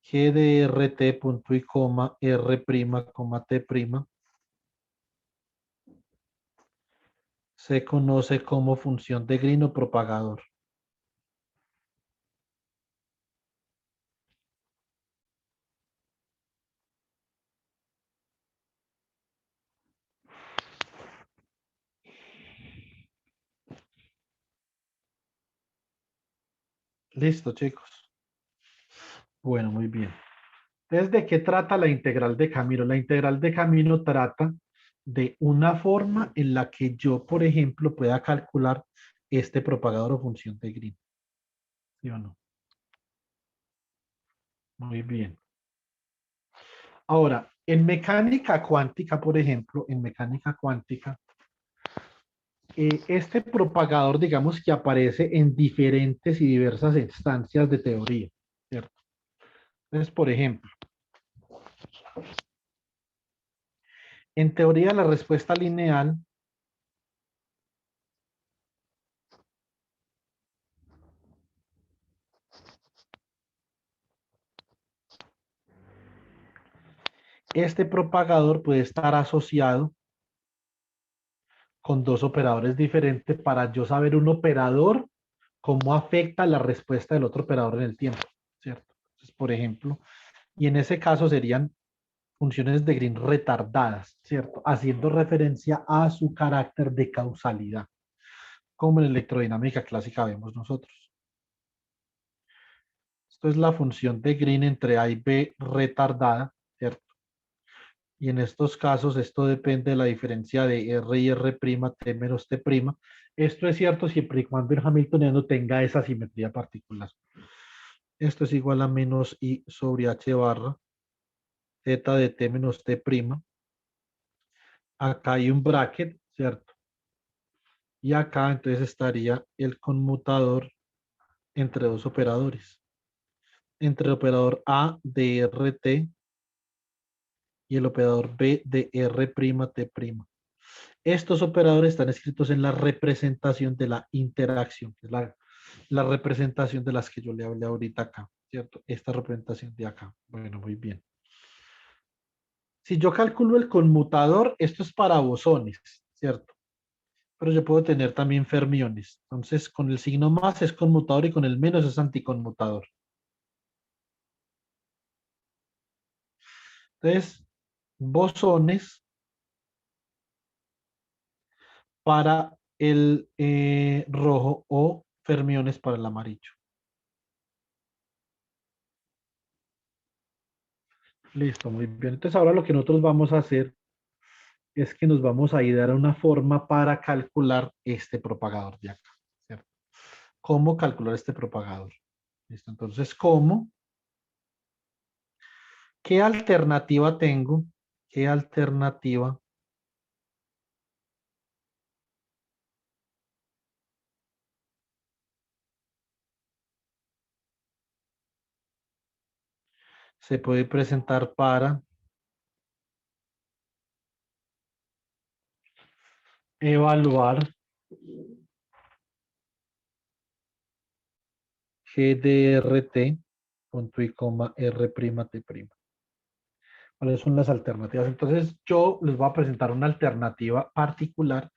A: G de RT, punto y coma, R', T', se conoce como función de Green o propagador. Listo, chicos. Bueno, muy bien. Entonces, ¿de qué trata la integral de camino? La integral de camino trata de una forma en la que yo, por ejemplo, pueda calcular este propagador o función de Green. ¿Sí o no? Muy bien. Ahora, en mecánica cuántica, por ejemplo, en mecánica cuántica, este propagador, digamos que aparece en diferentes y diversas instancias de teoría, ¿cierto? Entonces, por ejemplo, en teoría la respuesta lineal este propagador puede estar asociado con dos operadores diferentes para yo saber un operador cómo afecta la respuesta del otro operador en el tiempo, ¿cierto? Entonces, por ejemplo, y en ese caso serían funciones de Green retardadas, ¿cierto? Haciendo referencia a su carácter de causalidad, como en electrodinámica clásica vemos nosotros. Esto es la función de Green entre A y B retardada, ¿cierto? Y en estos casos esto depende de la diferencia de R y R', T menos T'. Esto es cierto siempre y cuando el Hamiltoniano tenga esa simetría particular. Esto es igual a menos I sobre H barra Z de T menos T'. Acá hay un bracket, ¿cierto? Y acá entonces estaría el conmutador entre dos operadores. Entre el operador A de RT y el operador B de R'T'. Estos operadores están escritos en la representación de la interacción, que es la representación de las que yo le hablé ahorita acá, ¿cierto? Esta representación de acá. Bueno, muy bien. Si yo calculo el conmutador, esto es para bosones, ¿cierto? Pero yo puedo tener también fermiones. Entonces, con el signo más es conmutador y con el menos es anticonmutador. Entonces, bosones para el rojo o fermiones para el amarillo. Listo, muy bien. Entonces, ahora lo que nosotros vamos a hacer es que nos vamos a ir a una forma para calcular este propagador de acá, ¿cierto? ¿Cómo calcular este propagador? Listo, entonces, ¿cómo? ¿Qué alternativa tengo? ¿Qué alternativa se puede presentar para evaluar G de RT, punto y coma R'T'? ¿Cuáles son las alternativas? Entonces, yo les voy a presentar una alternativa particular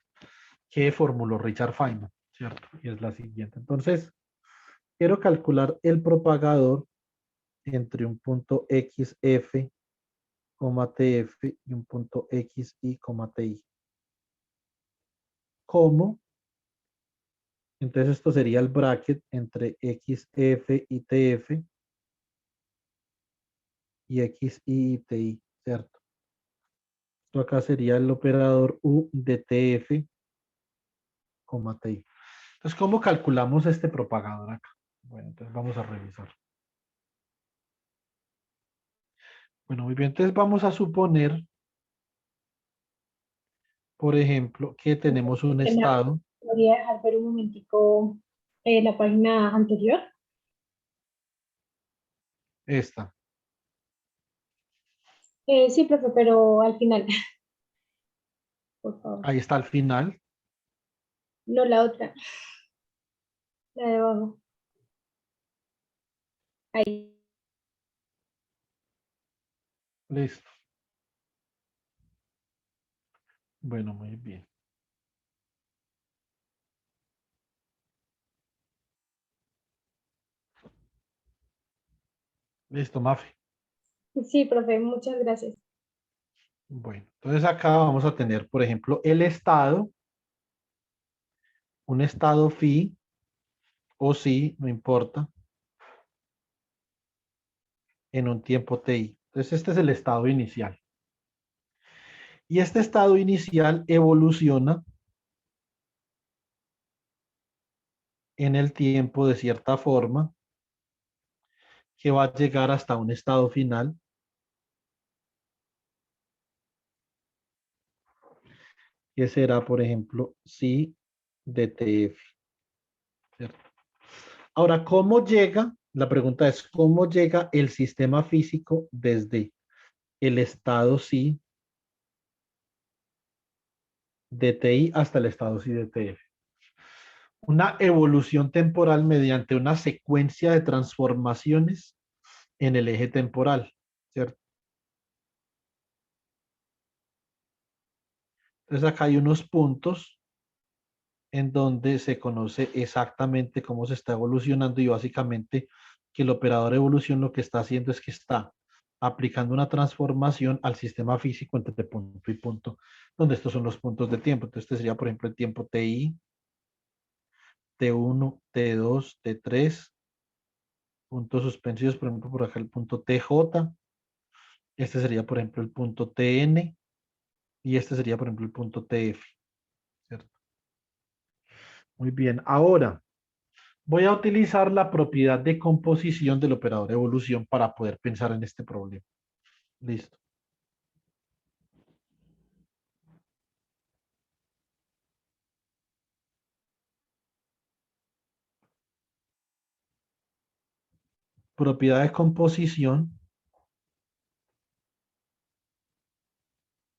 A: que formuló Richard Feynman, ¿cierto? Y es la siguiente. Entonces, quiero calcular el propagador entre un punto XF, TF y un punto XY, TI. ¿Cómo? Entonces, esto sería el bracket entre XF y TF y XY y TI, ¿cierto? Esto acá sería el operador U de TF, TI. Entonces, ¿cómo calculamos este propagador acá? Bueno, entonces vamos a revisar. Bueno, muy bien, entonces vamos a suponer, por ejemplo, que tenemos un
D: Elena,
A: estado.
D: ¿podría dejar ver un momentico la página anterior?
A: Esta.
D: Sí, profe, pero al final, por favor.
A: Ahí está al final.
D: No la otra, la de abajo. Ahí.
A: Listo. Bueno, muy bien. Listo, Mafi.
D: Sí, profe, muchas gracias.
A: Bueno, entonces acá vamos a tener, por ejemplo, el estado, un estado phi o sí, no importa, en un tiempo ti. Entonces este es el estado inicial. Y este estado inicial evoluciona en el tiempo de cierta forma que va a llegar hasta un estado final que será, por ejemplo, psi de TF, ¿cierto? Ahora, ¿cómo llega? La pregunta es, ¿cómo llega el sistema físico desde el estado psi de TI hasta el estado psi de TF? Una evolución temporal mediante una secuencia de transformaciones en el eje temporal, ¿cierto? Entonces acá hay unos puntos en donde se conoce exactamente cómo se está evolucionando y básicamente que el operador de evolución lo que está haciendo es que está aplicando una transformación al sistema físico entre punto y punto, donde estos son los puntos de tiempo. Entonces este sería, por ejemplo, el tiempo TI, T1, T2, T3, puntos suspensivos, por ejemplo, por acá el punto TJ, este sería, por ejemplo, el punto TN y este sería, por ejemplo, el punto TF, ¿cierto? Muy bien, ahora voy a utilizar la propiedad de composición del operador de evolución para poder pensar en este problema. Listo. Propiedad de composición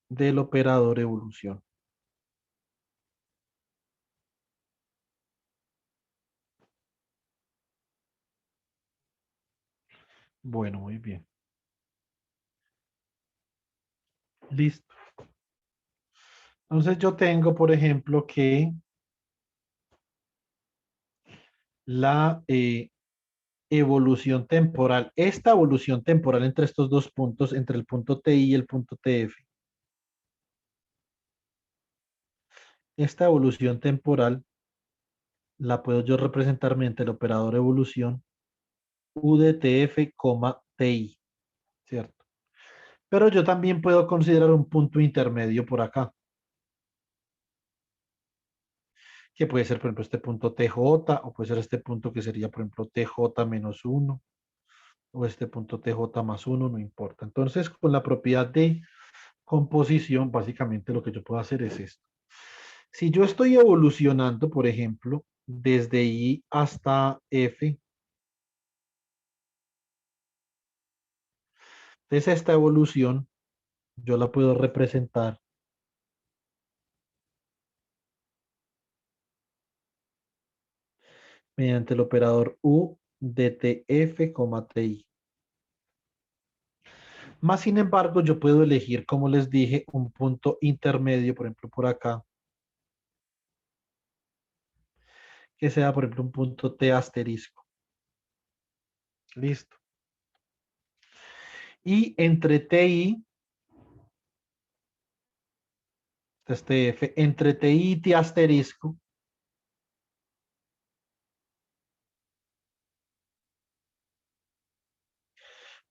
A: del operador evolución. Bueno, muy bien. Listo. Entonces yo tengo, por ejemplo, que la evolución temporal, esta evolución temporal entre estos dos puntos, entre el punto TI y el punto TF, esta evolución temporal la puedo yo representar mediante el operador evolución U de TF, TI, ¿cierto? Pero yo también puedo considerar un punto intermedio por acá, que puede ser, por ejemplo, este punto TJ, o puede ser este punto que sería, por ejemplo, TJ menos 1, o este punto TJ más 1, no importa. Entonces, con la propiedad de composición, básicamente lo que yo puedo hacer es esto. Si yo estoy evolucionando, por ejemplo, desde I hasta F, entonces esta evolución yo la puedo representar mediante el operador U de TF, TI. Más sin embargo, yo puedo elegir, como les dije, un punto intermedio, por ejemplo, por acá, que sea, por ejemplo, un punto T asterisco. Listo. Y entre TI, este F, entre TI y T asterisco,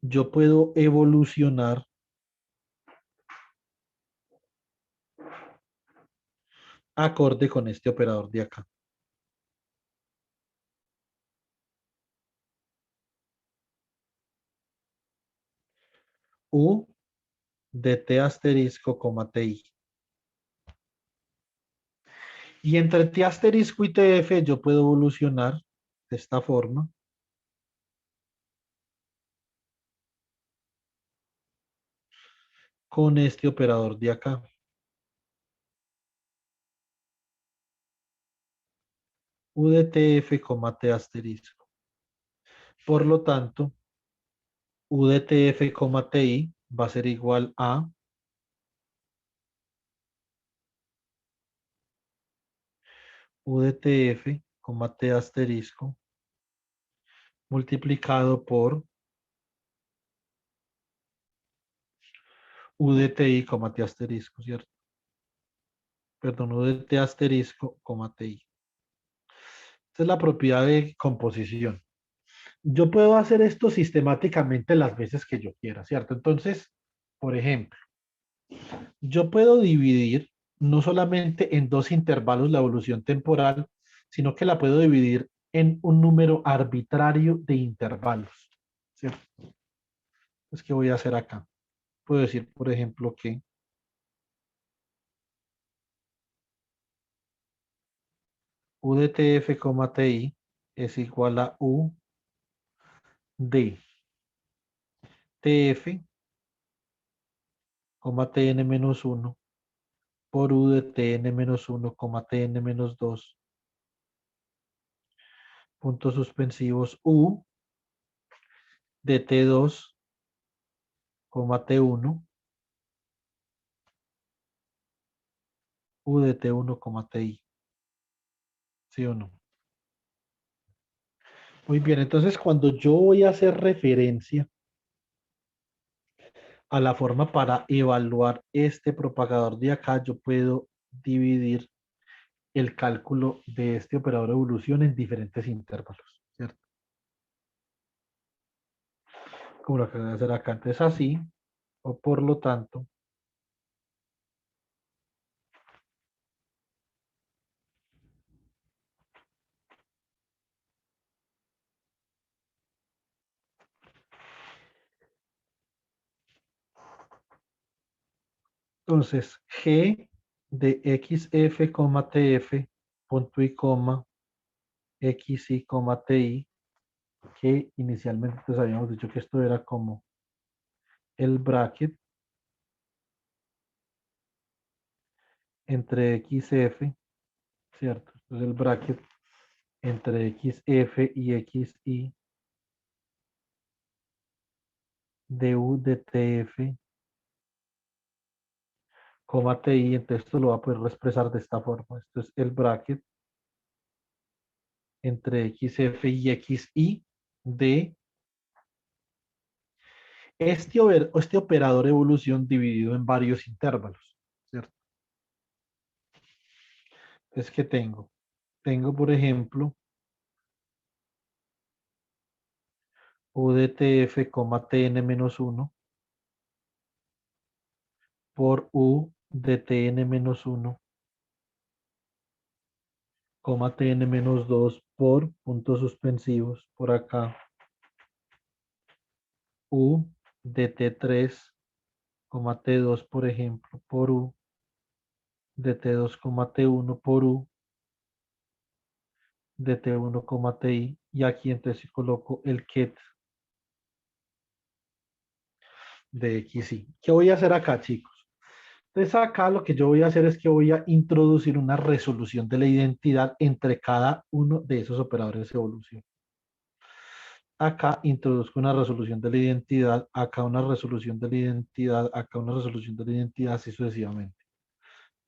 A: yo puedo evolucionar acorde con este operador de acá. U de T asterisco, TI. Y entre T asterisco y TF yo puedo evolucionar de esta forma. Con este operador de acá. U de TF, T asterisco. Por lo tanto, U de TF, TI va a ser igual a U de TF, T asterisco, multiplicado por U de TI, T asterisco, ¿cierto? Perdón, U de T asterisco, TI. Esta es la propiedad de composición. Yo puedo hacer esto sistemáticamente las veces que yo quiera, ¿cierto? Entonces, por ejemplo, yo puedo dividir no solamente en dos intervalos la evolución temporal, sino que la puedo dividir en un número arbitrario de intervalos, ¿cierto? Entonces, ¿qué voy a hacer acá? Puedo decir, por ejemplo, que U de TF, TI es igual a U de TF, Tn menos 1 por U de Tn menos 1, Tn menos 2, puntos suspensivos U de T2, T1, U de T1, Ti. ¿Sí o no? Muy bien, entonces cuando yo voy a hacer referencia a la forma para evaluar este propagador de acá, yo puedo dividir el cálculo de este operador de evolución en diferentes intervalos, ¿cierto? Como lo que voy a hacer acá, entonces así, o por lo tanto, entonces G de XF, TF, punto y coma, XY, TI, que inicialmente pues habíamos dicho que esto era como el bracket entre XF, ¿cierto? Entonces el bracket entre XF y XY de U de TF, TI, entonces esto lo va a poder expresar de esta forma. Esto es el bracket entre XF y XY de este operador de evolución dividido en varios intervalos, ¿cierto? Entonces, ¿qué tengo? Tengo, por ejemplo, U de TF, Tn menos 1 por U de Tn menos 1, Tn menos 2 por puntos suspensivos por acá. U de T3, T2, por ejemplo, por U de T2, T1 por U de T1, Ti. Y aquí entonces coloco el ket de XY. ¿Qué voy a hacer acá, chicos? Entonces acá lo que yo voy a hacer es que voy a introducir una resolución de la identidad entre cada uno de esos operadores de evolución. Acá introduzco una resolución de la identidad, acá una resolución de la identidad, acá una resolución de la identidad, así sucesivamente.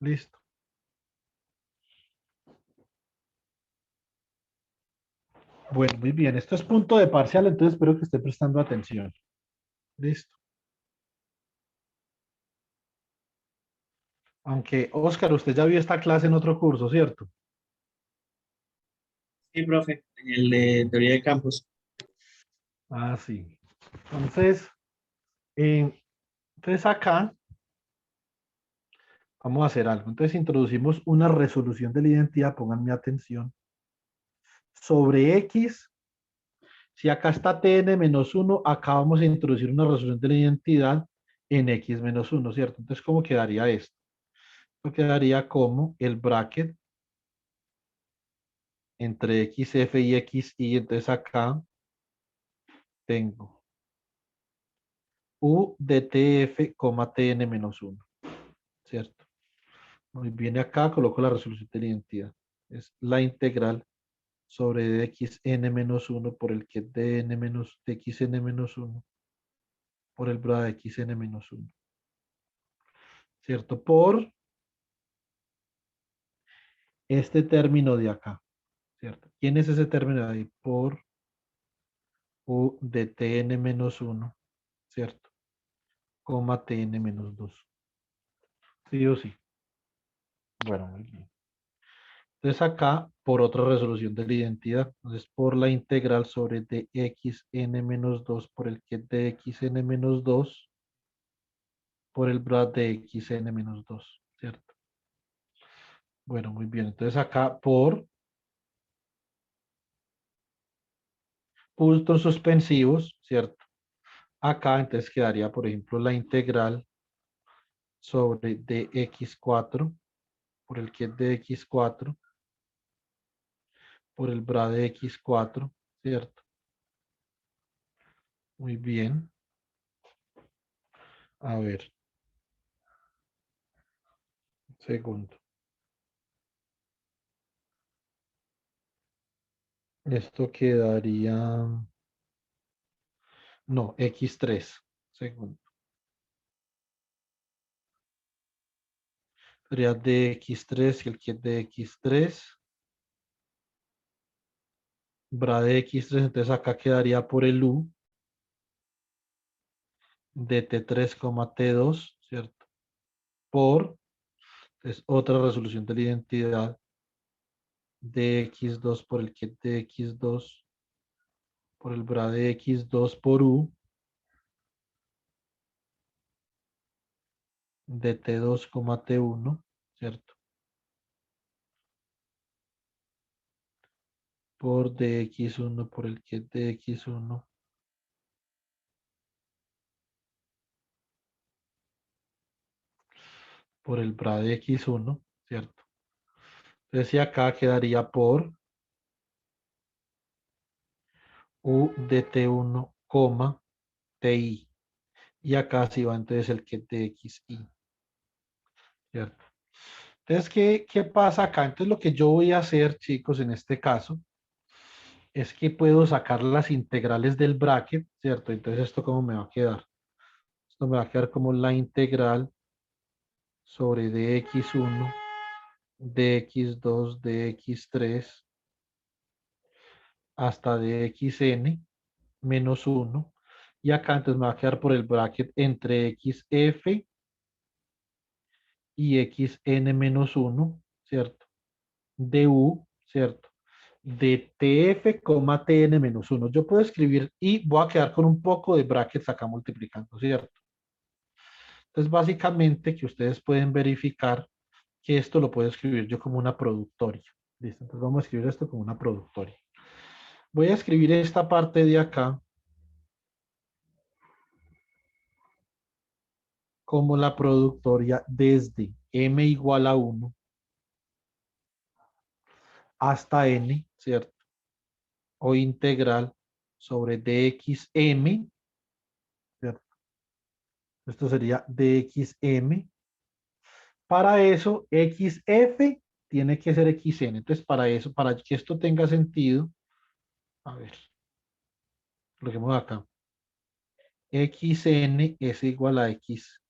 A: Listo. Bueno, muy bien. Esto es punto de parcial, entonces espero que esté prestando atención. Listo. Aunque, Oscar, usted ya vio esta clase en otro curso, ¿cierto?
E: Sí, profe, en el de teoría de campos.
A: Ah, sí. Entonces, entonces acá vamos a hacer algo. Entonces introducimos una resolución de la identidad, pónganme atención, sobre X. Si acá está Tn-1, acá vamos a introducir una resolución de la identidad en X-1, ¿cierto? Entonces, ¿cómo quedaría esto? Esto quedaría como el bracket entre XF y XY. Entonces acá tengo U de TF, Tn-1, ¿cierto? Muy bien, acá coloco la resolución de la identidad. Es la integral sobre dxn-1 por el que de xn-1 por el bra de xn-1, ¿cierto? Por este término de acá, ¿cierto? ¿Quién es ese término de ahí? Por U de Tn-1, ¿cierto? Tn-2. Sí o sí. Bueno, muy bien. Entonces acá, por otra resolución de la identidad, entonces por la integral sobre dxn-2 por el que dxn-2 por el bra de xn-2, ¿cierto? Bueno, muy bien. Entonces acá por puntos suspensivos, ¿cierto? Acá entonces quedaría, por ejemplo, la integral sobre dx4 por el que es dx4 por el bra de x4, ¿cierto? Muy bien. A ver. Segundo. Esto quedaría... No, x3. Segundo. Sería dx3 y el que es dx3. Bra de x3, entonces acá quedaría por el u de t3, t2, ¿cierto? Por, es otra resolución de la identidad de x2 por el que de x2 por el bra de x2 por u de t2, t1, ¿cierto? Por dx1 por el que dx1 por el bra de x1, ¿cierto? Entonces, y acá quedaría por u de t1, ti. Y acá sí va entonces el que dxi, ¿cierto? Entonces, ¿qué pasa acá? Entonces, lo que yo voy a hacer, chicos, en este caso, es que puedo sacar las integrales del bracket, ¿cierto? Entonces, ¿esto cómo me va a quedar? Esto me va a quedar como la integral sobre dx1, dx2, dx3, hasta dxn menos 1. Y acá entonces me va a quedar por el bracket entre xf y xn menos 1, ¿cierto? Du, ¿cierto? De tf, tn menos 1. Yo puedo escribir y voy a quedar con un poco de brackets acá multiplicando, ¿cierto? Entonces, básicamente que ustedes pueden verificar que esto lo puedo escribir yo como una productoria. ¿Listo? Entonces vamos a escribir esto como una productoria. Voy a escribir esta parte de acá como la productoria desde m igual a 1 hasta n, ¿cierto? O integral sobre dxm, ¿cierto? Esto sería dxm. Para eso, xf tiene que ser xn. Entonces, para eso, para que esto tenga sentido, a ver, lo que acá. Xn es igual a x.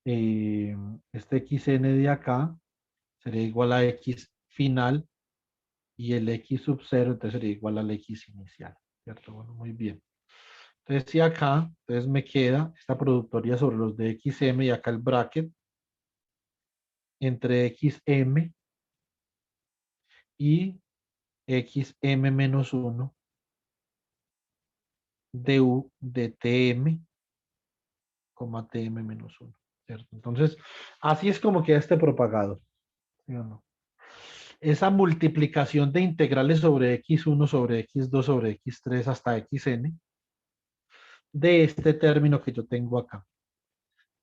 A: Este xn de acá sería igual a x final y el x sub 0 entonces sería igual al x inicial, ¿cierto? Bueno, muy bien. Entonces, si acá, entonces me queda esta productoria sobre los de xm y acá el bracket entre xm y xm menos 1 du de tm, tm menos 1, ¿cierto? Entonces, así es como queda este propagador, ¿sí o no? Esa multiplicación de integrales sobre x1 sobre x2 sobre x3 hasta xn de este término que yo tengo acá.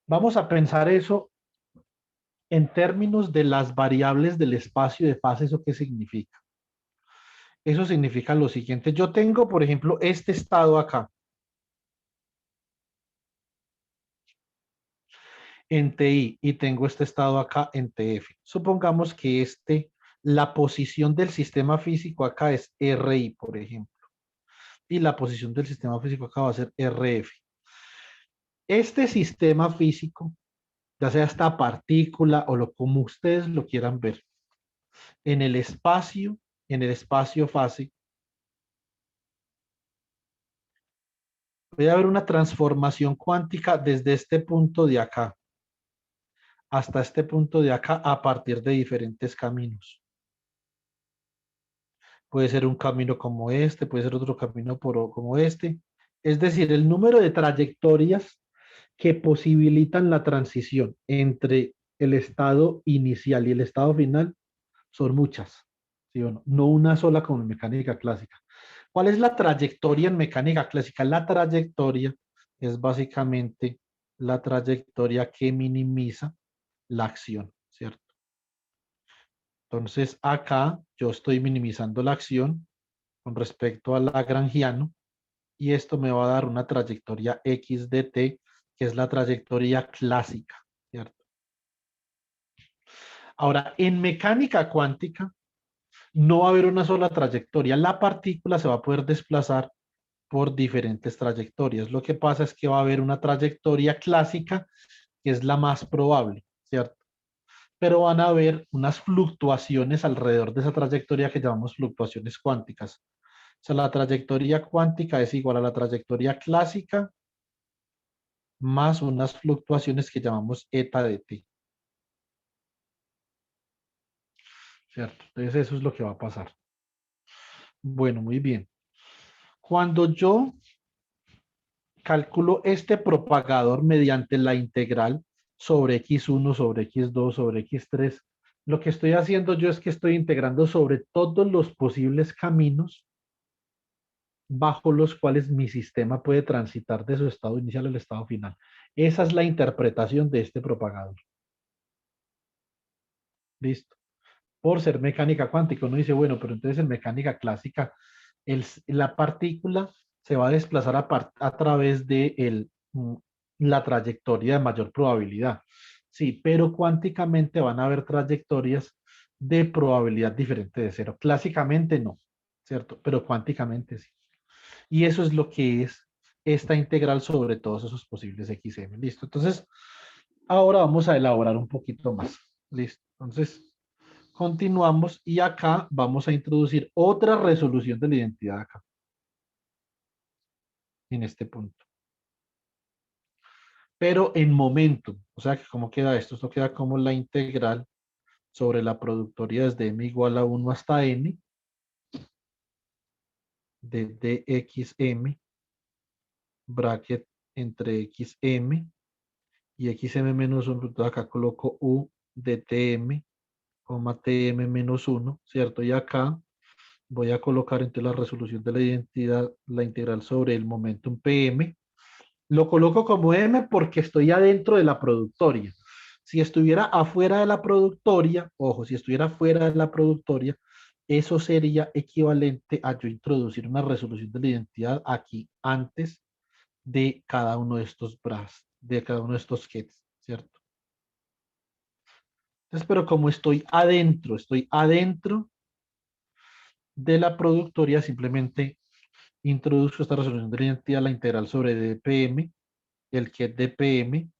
A: Vamos a pensar eso en términos de las variables del espacio de fase. ¿Eso qué significa? Eso significa lo siguiente. Yo tengo, por ejemplo, este estado acá en TI y tengo este estado acá en TF. Supongamos que la posición del sistema físico acá es RI, por ejemplo, y la posición del sistema físico acá va a ser RF. Este sistema físico, ya sea esta partícula o lo como ustedes lo quieran ver, en el espacio fase, puede haber una transformación cuántica desde este punto de acá hasta este punto de acá a partir de diferentes caminos. Puede ser un camino como este, puede ser otro camino como este. Es decir, el número de trayectorias que posibilitan la transición entre el estado inicial y el estado final son muchas, ¿sí o no? No una sola como en mecánica clásica. ¿Cuál es la trayectoria en mecánica clásica? La trayectoria es básicamente la trayectoria que minimiza la acción, ¿cierto? Entonces acá yo estoy minimizando la acción con respecto a lagrangiano y esto me va a dar una trayectoria x de t, que es la trayectoria clásica, ¿cierto? Ahora, en mecánica cuántica no va a haber una sola trayectoria. La partícula se va a poder desplazar por diferentes trayectorias. Lo que pasa es que va a haber una trayectoria clásica que es la más probable, ¿cierto? Pero van a haber unas fluctuaciones alrededor de esa trayectoria que llamamos fluctuaciones cuánticas. O sea, la trayectoria cuántica es igual a la trayectoria clásica más unas fluctuaciones que llamamos eta de t, ¿cierto? Entonces eso es lo que va a pasar. Bueno, muy bien. Cuando yo calculo este propagador mediante la integral sobre x1, sobre x2, sobre x3, lo que estoy haciendo yo es que estoy integrando sobre todos los posibles caminos bajo los cuales mi sistema puede transitar de su estado inicial al estado final. Esa es la interpretación de este propagador. Listo. Por ser mecánica cuántica, uno dice, bueno, pero entonces en mecánica clásica, la partícula se va a desplazar a través de la trayectoria de mayor probabilidad. Sí, pero cuánticamente van a haber trayectorias de probabilidad diferente de cero. Clásicamente no, ¿cierto? Pero cuánticamente sí. Y eso es lo que es esta integral sobre todos esos posibles XM. Listo. Entonces, ahora vamos a elaborar un poquito más. Listo. Entonces, continuamos y acá vamos a introducir otra resolución de la identidad acá, en este punto. Pero en momento, o sea, que ¿cómo queda esto? Esto queda como la integral sobre la productoria desde m igual a 1 hasta n de dxm bracket entre xm y xm menos 1, entonces acá coloco u de tm, tm menos 1, ¿cierto? Y acá voy a colocar entre la resolución de la identidad la integral sobre el momentum pm. Lo coloco como m porque estoy adentro de la productoria. Si estuviera afuera de la productoria, ojo, si estuviera fuera de la productoria, eso sería equivalente a yo introducir una resolución de la identidad aquí antes de cada uno de estos bras, de cada uno de estos gets, ¿cierto? Entonces, pero como estoy adentro de la productoria, simplemente introduzco esta resolución de la identidad, la integral sobre dpm, el get de pm,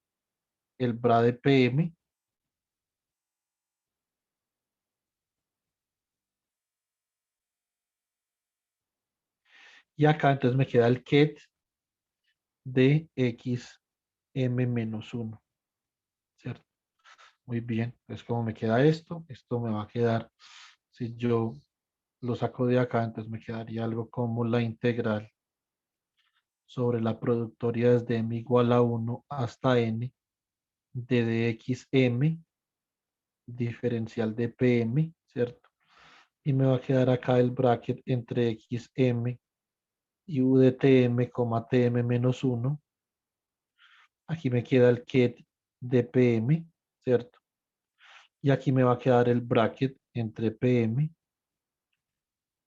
A: el bra de pm, y acá entonces me queda el ket de xm menos 1, ¿cierto? Muy bien, entonces como me queda esto me va a quedar, si yo lo saco de acá, entonces me quedaría algo como la integral sobre la productoria desde m igual a 1 hasta n de dxm diferencial de pm, ¿cierto? Y me va a quedar acá el bracket entre xm y u de tm, tm menos 1. Aquí me queda el ket de pm, ¿cierto? Y aquí me va a quedar el bracket entre pm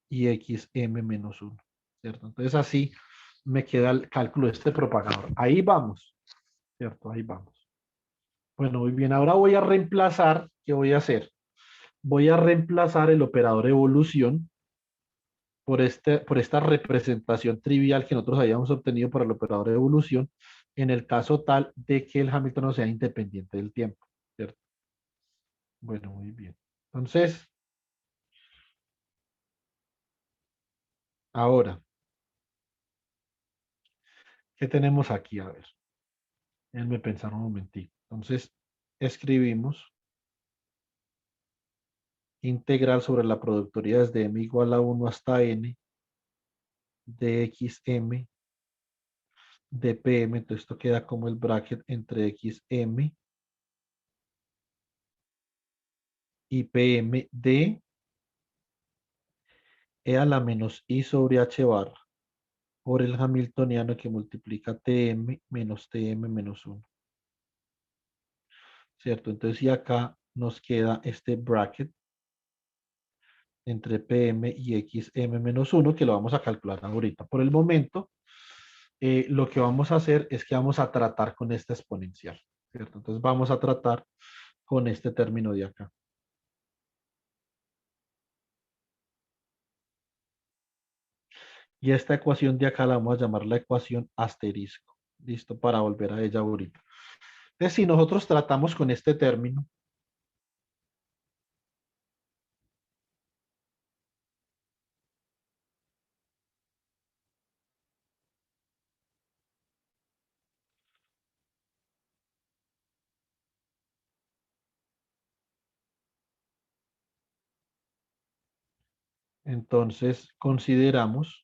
A: y xm menos 1, ¿cierto? Entonces así me queda el cálculo de este propagador. Ahí vamos, ¿cierto? Ahí vamos. Bueno, muy bien. Ahora voy a reemplazar, ¿qué voy a hacer? Voy a reemplazar el operador evolución por esta representación trivial que nosotros habíamos obtenido para el operador de evolución en el caso tal de que el Hamilton no sea independiente del tiempo, ¿cierto? Bueno, muy bien. Entonces, ahora, ¿qué tenemos aquí? A ver, déjenme pensar un momentito. Entonces, escribimos integral sobre la productoria desde m igual a 1 hasta n de xm de pm. Entonces, esto queda como el bracket entre xm y pm de e a la menos i sobre h barra por el hamiltoniano que multiplica tm menos tm menos 1. ¿Cierto? Entonces, y acá nos queda este bracket entre PM y XM menos 1, que lo vamos a calcular ahorita. Por el momento, lo que vamos a hacer es que vamos a tratar con esta exponencial, ¿cierto? Entonces vamos a tratar con este término de acá. Y esta ecuación de acá la vamos a llamar la ecuación asterisco. Listo, para volver a ella ahorita. Entonces, si nosotros tratamos con este término, entonces consideramos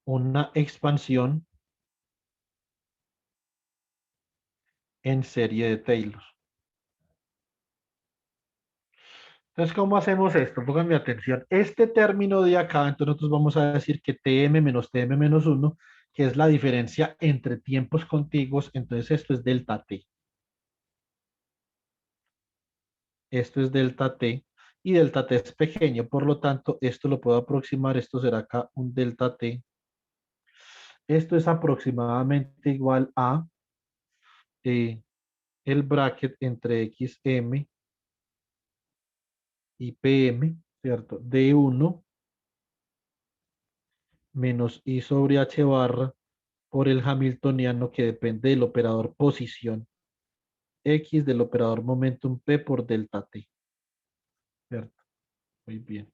A: una expansión en serie de Taylor. Entonces, ¿cómo hacemos esto? Pónganme atención. Este término de acá, entonces nosotros vamos a decir que Tm menos Tm menos 1, que es la diferencia entre tiempos contiguos, entonces esto es delta T. Esto es delta T y delta T es pequeño, por lo tanto, esto lo puedo aproximar, esto será acá un delta T. Esto es aproximadamente igual a el bracket entre XM y PM, ¿cierto? D1 menos I sobre H barra por el hamiltoniano que depende del operador posición X del operador momentum P por delta T, ¿cierto? Muy bien.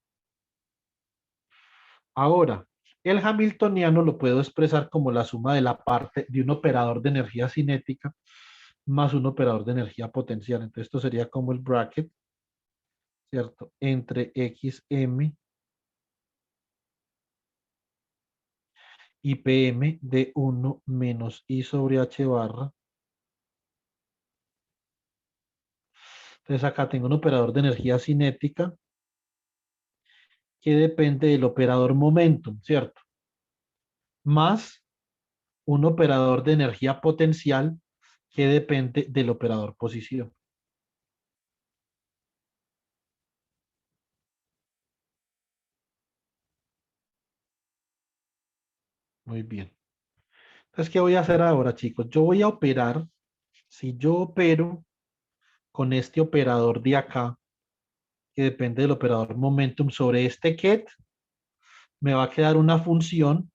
A: Ahora, el hamiltoniano lo puedo expresar como la suma de la parte de un operador de energía cinética más un operador de energía potencial. Entonces, esto sería como el bracket, ¿cierto? Entre XM y PM de 1 menos I sobre H barra. Entonces, acá tengo un operador de energía cinética que depende del operador momentum, ¿cierto? Más un operador de energía potencial que depende del operador posición. Muy bien. Entonces, ¿qué voy a hacer ahora, chicos? Yo voy a operar, si yo opero con este operador de acá, que depende del operador momentum sobre este ket, me va a quedar una función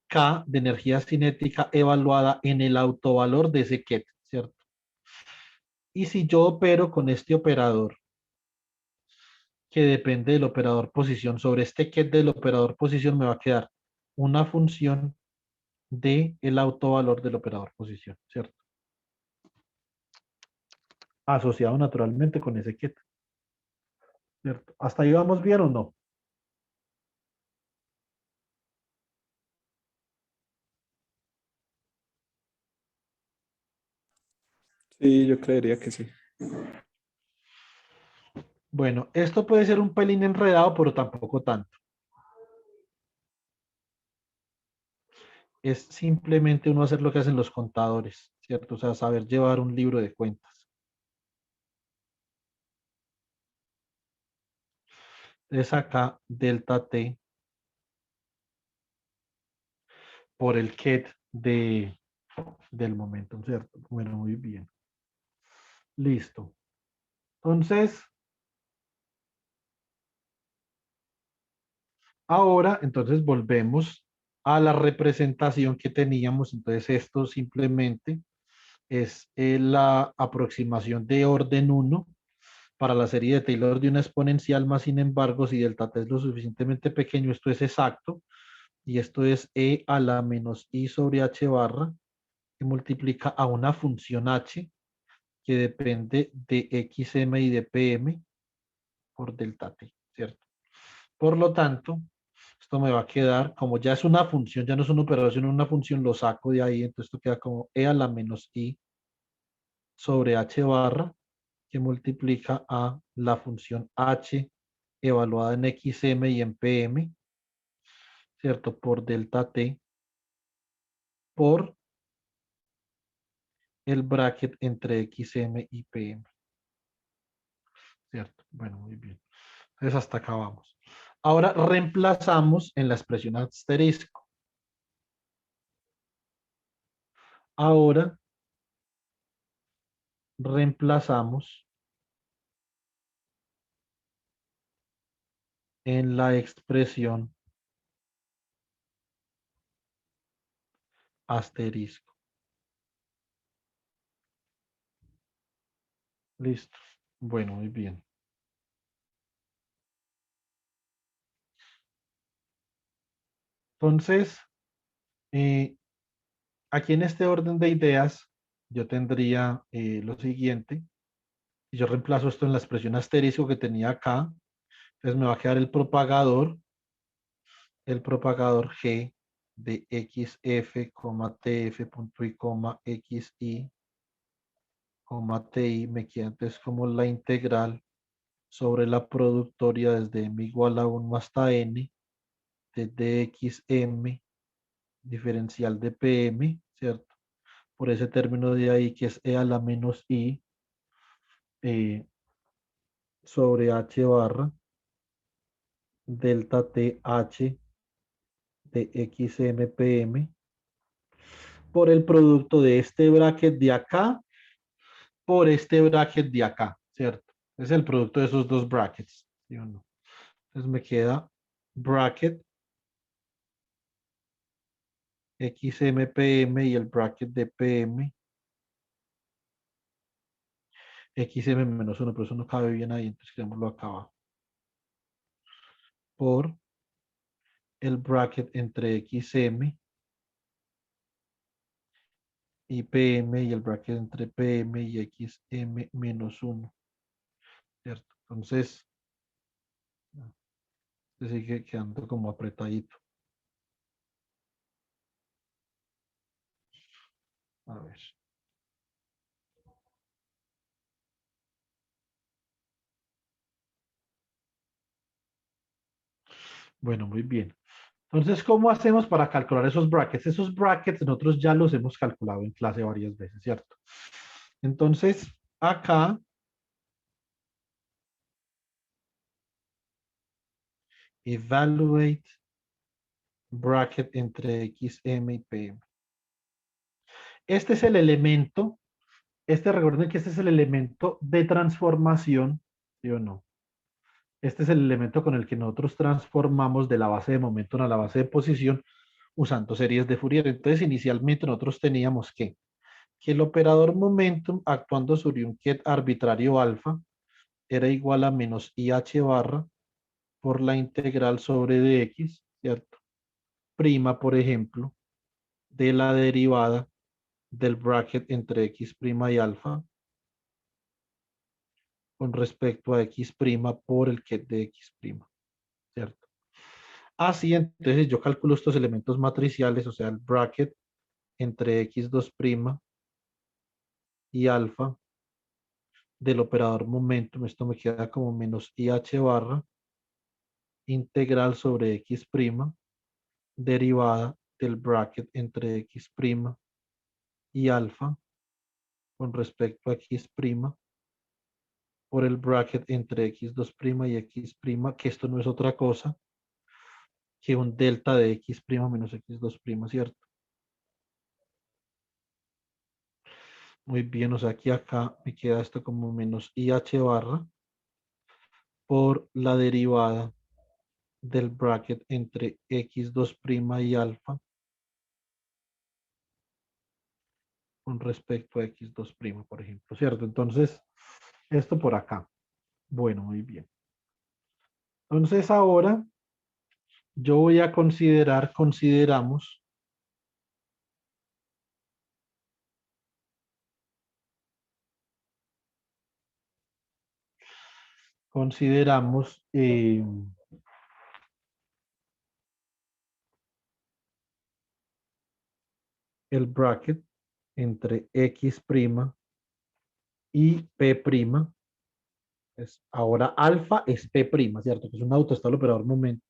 A: K de energía cinética evaluada en el autovalor de ese ket, ¿cierto? Y si yo opero con este operador, que depende del operador posición, sobre este ket del operador posición me va a quedar una función de el autovalor del operador posición, ¿cierto? Asociado naturalmente con ese ket, ¿cierto? ¿Hasta ahí vamos bien o no?
B: Sí, yo creería que sí.
A: Bueno, esto puede ser un pelín enredado, pero tampoco tanto. Es simplemente uno hacer lo que hacen los contadores, ¿cierto? O sea, saber llevar un libro de cuentas. Es acá delta T por el ket del momento, ¿cierto? Bueno, muy bien. Listo. Entonces, ahora, entonces volvemos a la representación que teníamos. Entonces, esto simplemente es la aproximación de orden 1 para la serie de Taylor de una exponencial, más sin embargo, si delta t es lo suficientemente pequeño, esto es exacto, y esto es e a la menos i sobre h barra, que multiplica a una función h que depende de xm y de pm por delta t, ¿cierto? Por lo tanto, esto me va a quedar, como ya es una función, ya no es una operación, una función, lo saco de ahí, entonces esto queda como e a la menos i sobre h barra, que multiplica a la función h evaluada en xm y en pm, ¿cierto? Por delta t, por el bracket entre XM y PM. ¿Cierto? Bueno, muy bien. Entonces hasta acá vamos. Ahora reemplazamos en la expresión asterisco. Ahora reemplazamos en la expresión asterisco. Listo. Bueno, muy bien. Entonces, aquí en este orden de ideas, yo tendría lo siguiente. Si yo reemplazo esto en la expresión asterisco que tenía acá, entonces me va a quedar el propagador G de XF, TF, punto y coma, XI, TI, me queda entonces como la integral sobre la productoria desde m igual a 1 hasta n, de DXM, diferencial de PM, ¿cierto? Por ese término de ahí que es E a la menos I, sobre H barra, delta TH de XMPM, por el producto de este bracket de acá por este bracket de acá, ¿cierto? Es el producto de esos dos brackets, ¿sí o no? Entonces me queda bracket XMPM y el bracket de PM XM menos 1, pero eso no cabe bien ahí, entonces quedémoslo acá abajo. Por el bracket entre XM y PM y el bracket entre PM y XM menos 1, ¿cierto? Entonces, se sigue quedando como apretadito. A ver. Bueno, muy bien. Entonces, ¿cómo hacemos para calcular esos brackets? Esos brackets nosotros ya los hemos calculado en clase varias veces, ¿cierto? Entonces, acá evaluate bracket entre XM y PM. Este es el elemento, recuerden que este es el elemento de transformación, ¿sí o no? Este es el elemento con el que nosotros transformamos de la base de momento a la base de posición usando series de Fourier. Entonces, inicialmente nosotros teníamos que el operador momentum actuando sobre un ket arbitrario alfa era igual a menos IH barra por la integral sobre dx, ¿cierto? Prima, por ejemplo, de la derivada del bracket entre x prima y alfa con respecto a x prima por el ket de x prima, ¿cierto? Así, entonces yo calculo estos elementos matriciales, o sea, el bracket entre x2' y alfa del operador momentum. Esto me queda como menos IH barra integral sobre x prima derivada del bracket entre x prima y alfa con respecto a x prima por el bracket entre x2' y x prima, que esto no es otra cosa que un delta de x prima menos x2', ¿cierto? Muy bien, o sea, aquí acá me queda esto como menos IH barra por la derivada del bracket entre x2' y alfa con respecto a x2', por ejemplo, ¿cierto? Entonces, esto por acá. Bueno, muy bien. Entonces ahora yo voy a consideramos el bracket entre x' y p'. Ahora alfa es p', ¿cierto? Que es un autoestable operador momento.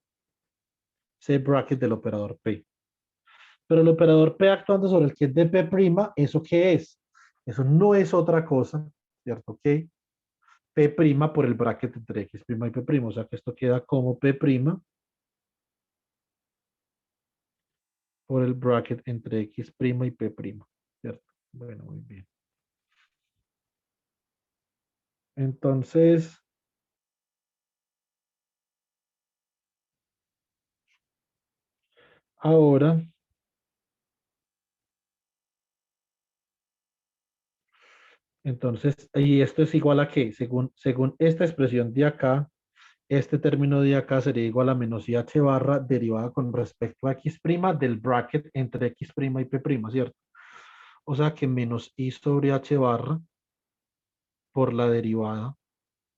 A: Ese bracket del operador p. Pero el operador p actuando sobre el que es de p', ¿eso qué es? Eso no es otra cosa, ¿cierto? Que P' por el bracket entre X' y P'. O sea que esto queda como P' por el bracket entre X' y P', ¿cierto? Bueno, muy bien. Entonces, ahora, entonces, y esto es igual a qué? Según esta expresión de acá, este término de acá sería igual a menos IH barra derivada con respecto a X' del bracket entre X' y P', ¿cierto? O sea que menos I sobre H barra por la derivada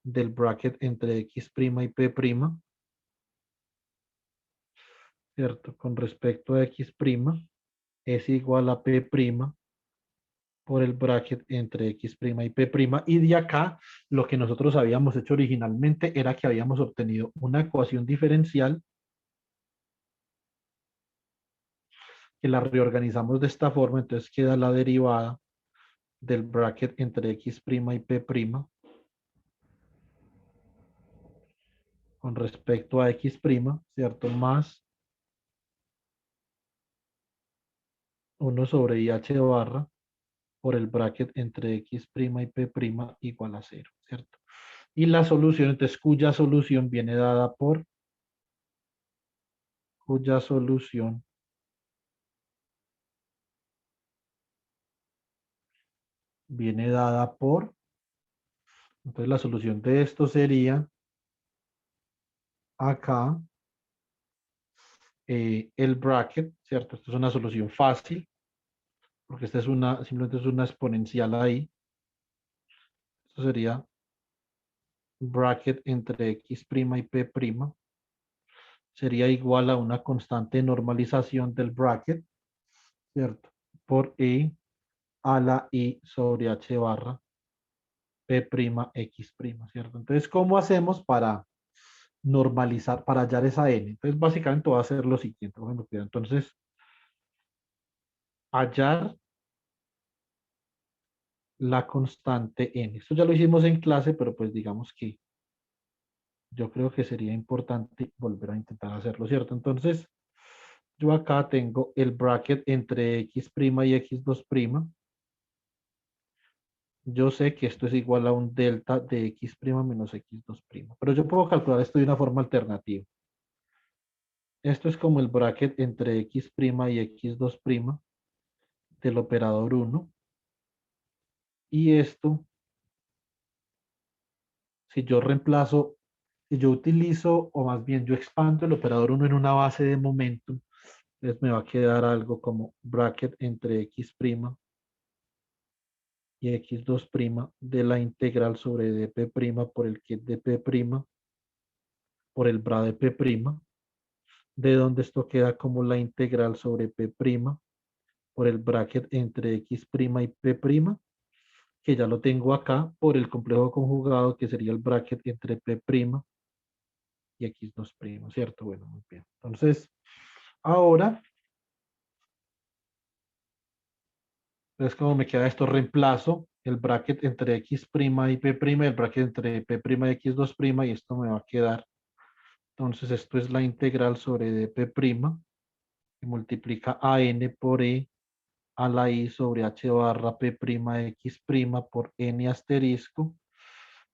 A: del bracket entre X' y P', ¿cierto? Con respecto a X' es igual a P' por el bracket entre X' y P'. Y de acá, lo que nosotros habíamos hecho originalmente era que habíamos obtenido una ecuación diferencial que la reorganizamos de esta forma, entonces queda la derivada del bracket entre X' y P' con respecto a X', ¿cierto? Más 1 sobre IH barra por el bracket entre X' y P' igual a 0, ¿cierto? Y la solución, entonces, cuya solución viene dada por, cuya solución viene dada por, entonces la solución de esto sería acá el bracket, ¿cierto? Esto es una solución fácil, porque esta es una, simplemente es una exponencial ahí. Esto sería bracket entre X' y P', sería igual a una constante de normalización del bracket, ¿cierto? Por E a la I sobre H barra P', X', ¿cierto? Entonces, ¿cómo hacemos para normalizar, para hallar esa N? Entonces, básicamente voy a hacer lo siguiente. Bueno, entonces, hallar la constante N. Esto ya lo hicimos en clase, pero pues digamos que yo creo que sería importante volver a intentar hacerlo, ¿cierto? Entonces, yo acá tengo el bracket entre X' y X2'. Yo sé que esto es igual a un delta de X' menos X2'. Pero yo puedo calcular esto de una forma alternativa. Esto es como el bracket entre X' y X2' del operador 1. Y esto, si yo reemplazo, si yo utilizo, o más bien yo expando el operador 1 en una base de momento, entonces me va a quedar algo como bracket entre X' y X2' de la integral sobre dp' por el kit de P' por el bra de P', de donde esto queda como la integral sobre P' por el bracket entre X' y P', que ya lo tengo acá, por el complejo conjugado, que sería el bracket entre P' y X2', ¿cierto? Bueno, muy bien. Entonces, ahora, entonces como me queda esto, reemplazo el bracket entre X' y P', el bracket entre P' y X2', y esto me va a quedar. Entonces, esto es la integral sobre dp', que multiplica a n por e a la i sobre h barra p' x' por n asterisco,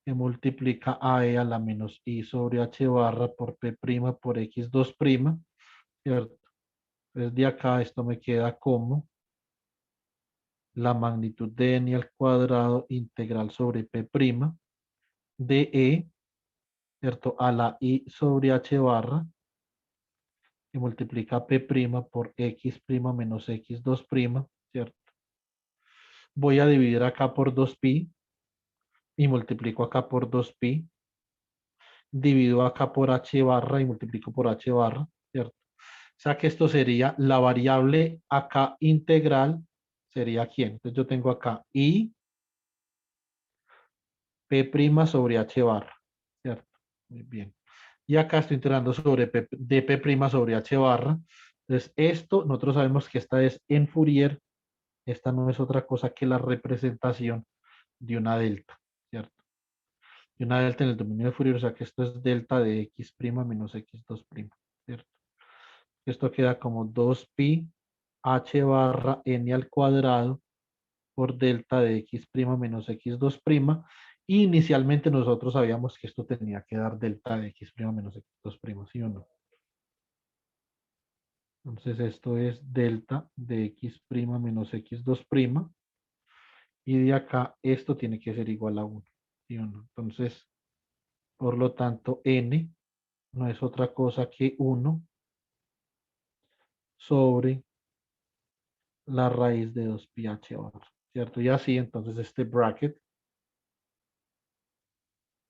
A: que multiplica a e a la menos i sobre h barra por p' por x2', ¿cierto? Entonces, de acá esto me queda como la magnitud de n al cuadrado integral sobre p' de e, ¿cierto? A la i sobre h barra, que multiplica P' por X' menos X2', ¿cierto? Voy a dividir acá por 2pi y multiplico acá por 2pi. Divido acá por H barra y multiplico por H barra, ¿cierto? O sea que esto sería la variable acá integral, sería ¿quién? Entonces yo tengo acá I P' sobre H barra, ¿cierto? Muy bien. Y acá estoy integrando sobre dp' sobre H barra. Entonces esto, nosotros sabemos que esta es en Fourier esta no es otra cosa que la representación de una delta, ¿cierto? De una delta en el dominio de Fourier, o sea que esto es delta de x' menos x2', ¿cierto? Esto queda como 2pi h barra n al cuadrado por delta de x' menos x2'. Y inicialmente nosotros sabíamos que esto tenía que dar delta de x' menos x2', ¿sí o no? Entonces esto es delta de x' menos x2'. Y de acá esto tiene que ser igual a 1, ¿sí o no? Entonces, por lo tanto, n no es otra cosa que 1 sobre la raíz de 2pi h barra, ¿cierto? Y así, entonces, este bracket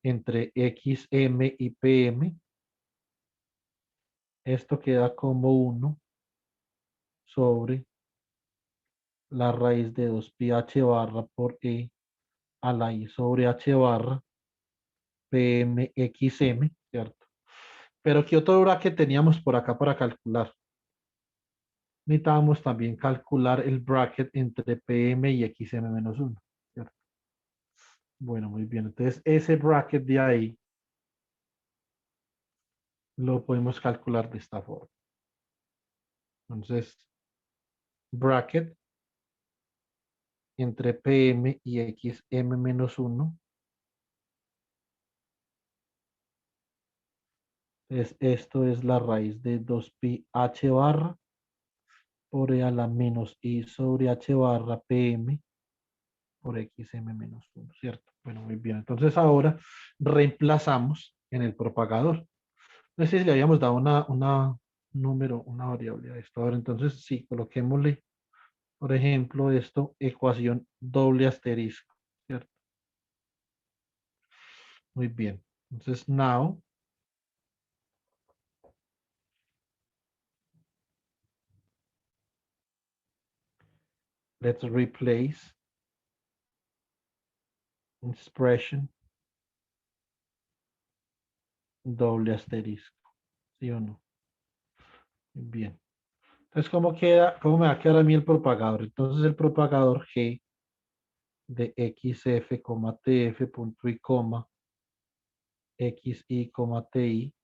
A: entre xm y pm, esto queda como 1 sobre la raíz de 2pi h barra por e a la i sobre h barra pm xm, ¿cierto? Pero ¿qué otro bracket teníamos por acá para calcular? Necesitábamos también calcular el bracket entre pm y xm menos 1, ¿cierto? Bueno, muy bien. Entonces, ese bracket de ahí lo podemos calcular de esta forma. Entonces, bracket entre pm y xm menos 1. Entonces, esto es la raíz de 2pi h barra por e a la menos i sobre h barra pm por xm menos 1, ¿cierto? Bueno, muy bien. Entonces, ahora reemplazamos en el propagador. No sé si le habíamos dado una número, una variable a esto. Ahora, entonces, sí, coloquémosle, por ejemplo, esto, ecuación doble asterisco, ¿cierto? Muy bien. Entonces, now, let's replace expression doble asterisco, ¿sí o no? Muy bien. Entonces, ¿cómo queda, cómo me va a quedar a mí el propagador? Entonces, el propagador G de xf, tf, punto y coma, xi, ti,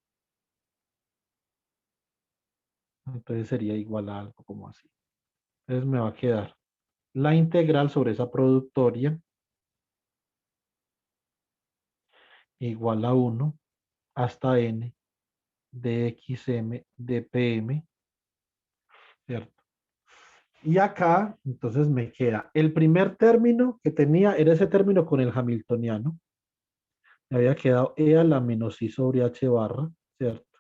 A: entonces sería igual a algo como así. Entonces me va a quedar la integral sobre esa productoria igual a 1 hasta n de xm de pm, ¿cierto? Y acá, entonces me queda el primer término que tenía, era ese término con el hamiltoniano. Me había quedado e a la menos i sobre h barra, ¿cierto?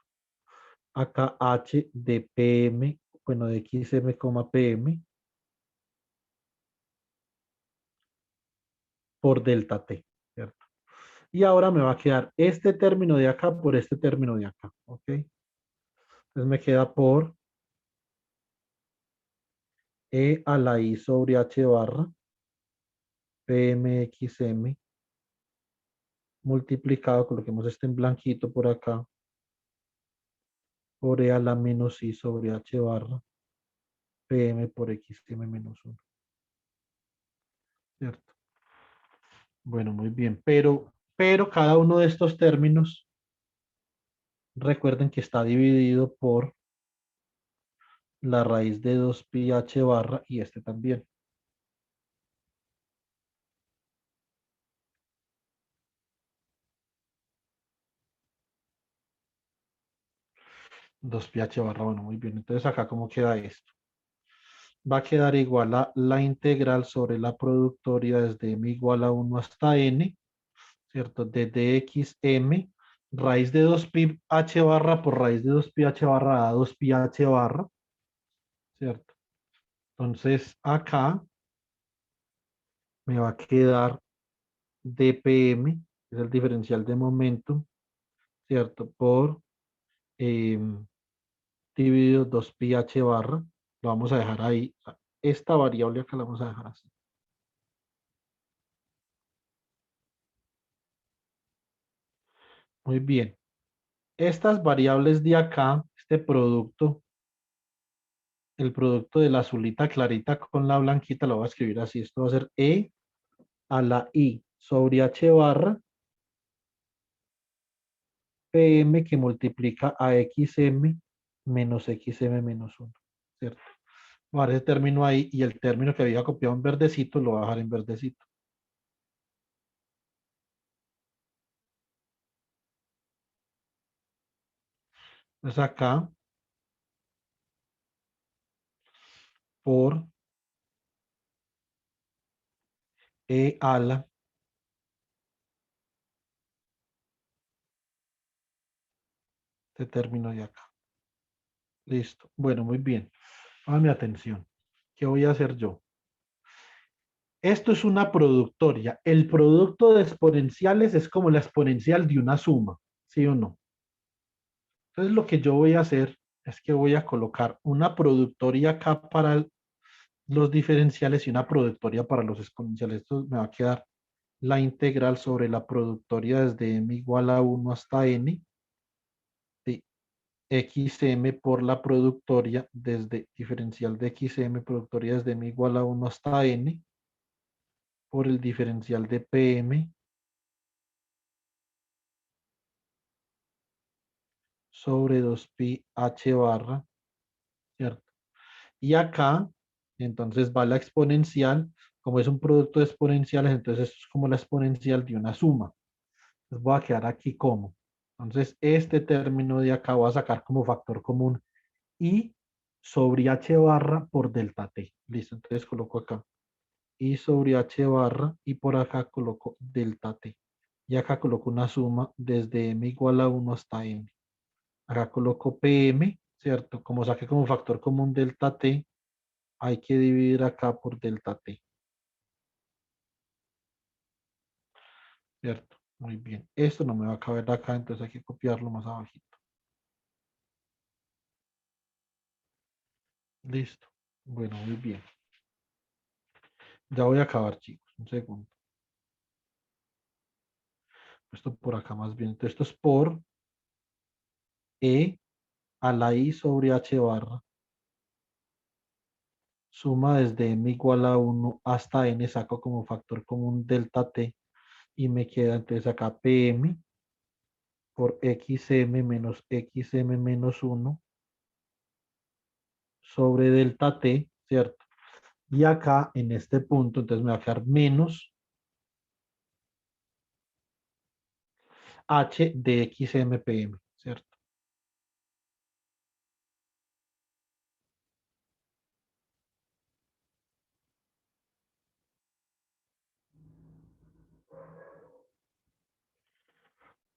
A: Acá h de pm, bueno, de xm, pm por delta t, ¿cierto? Y ahora me va a quedar este término de acá por este término de acá, ¿ok? Entonces me queda por e a la i sobre h barra pmxm multiplicado, coloquemos este en blanquito por acá, por e a la menos i sobre h barra pm por xm menos 1, ¿cierto? Bueno, muy bien, pero cada uno de estos términos, recuerden que está dividido por la raíz de 2pi h barra y este también. Dos pi h barra, bueno, muy bien. Entonces acá, ¿cómo queda esto? Va a quedar igual a la integral sobre la productoria desde m igual a 1 hasta n, ¿cierto? Desde xm, raíz de 2pi h barra por raíz de 2pi h barra a 2pi h barra, ¿cierto? Entonces acá me va a quedar dpm, que es el diferencial de momento, ¿cierto? Por dividido 2pi h barra, lo vamos a dejar ahí. Esta variable acá la vamos a dejar así. Muy bien. Estas variables de acá, este producto, el producto de la azulita clarita con la blanquita lo voy a escribir así. Esto va a ser E a la I sobre H barra PM que multiplica a XM menos XM menos 1, ¿cierto? Voy a dejar ese término ahí y el término que había copiado en verdecito lo voy a dejar en verdecito. Entonces acá, por E ala, este término de acá. Listo. Bueno, muy bien. Ahora mi atención. ¿Qué voy a hacer yo? Esto es una productoria. El producto de exponenciales es como la exponencial de una suma, ¿sí o no? Entonces lo que yo voy a hacer es que voy a colocar una productoria acá para los diferenciales y una productoria para los exponenciales. Esto me va a quedar la integral sobre la productoria desde m igual a 1 hasta n de xm por la productoria desde diferencial de xm productoria desde m igual a 1 hasta n por el diferencial de pm sobre 2pi h barra, ¿cierto? Y acá, entonces va la exponencial, como es un producto de exponenciales, entonces esto es como la exponencial de una suma. Entonces voy a quedar aquí como. Entonces este término de acá voy a sacar como factor común i sobre h barra por delta t. Listo, entonces coloco acá i sobre h barra y por acá coloco delta t. Y acá coloco una suma desde m igual a 1 hasta n. Acá coloco pm, ¿cierto? Como saqué como factor común delta t, hay que dividir acá por delta t. ¿Cierto? Muy bien. Esto no me va a caber acá, entonces hay que copiarlo más abajito. Listo. Bueno, muy bien. Ya voy a acabar, chicos. Un segundo. Esto por acá más bien. Entonces esto es por E a la I sobre H barra. Suma desde m igual a 1 hasta n, saco como factor común delta t y me queda entonces acá pm por xm menos xm menos 1 sobre delta t, ¿cierto? Y acá en este punto entonces me va a quedar menos h de xmpm, ¿cierto?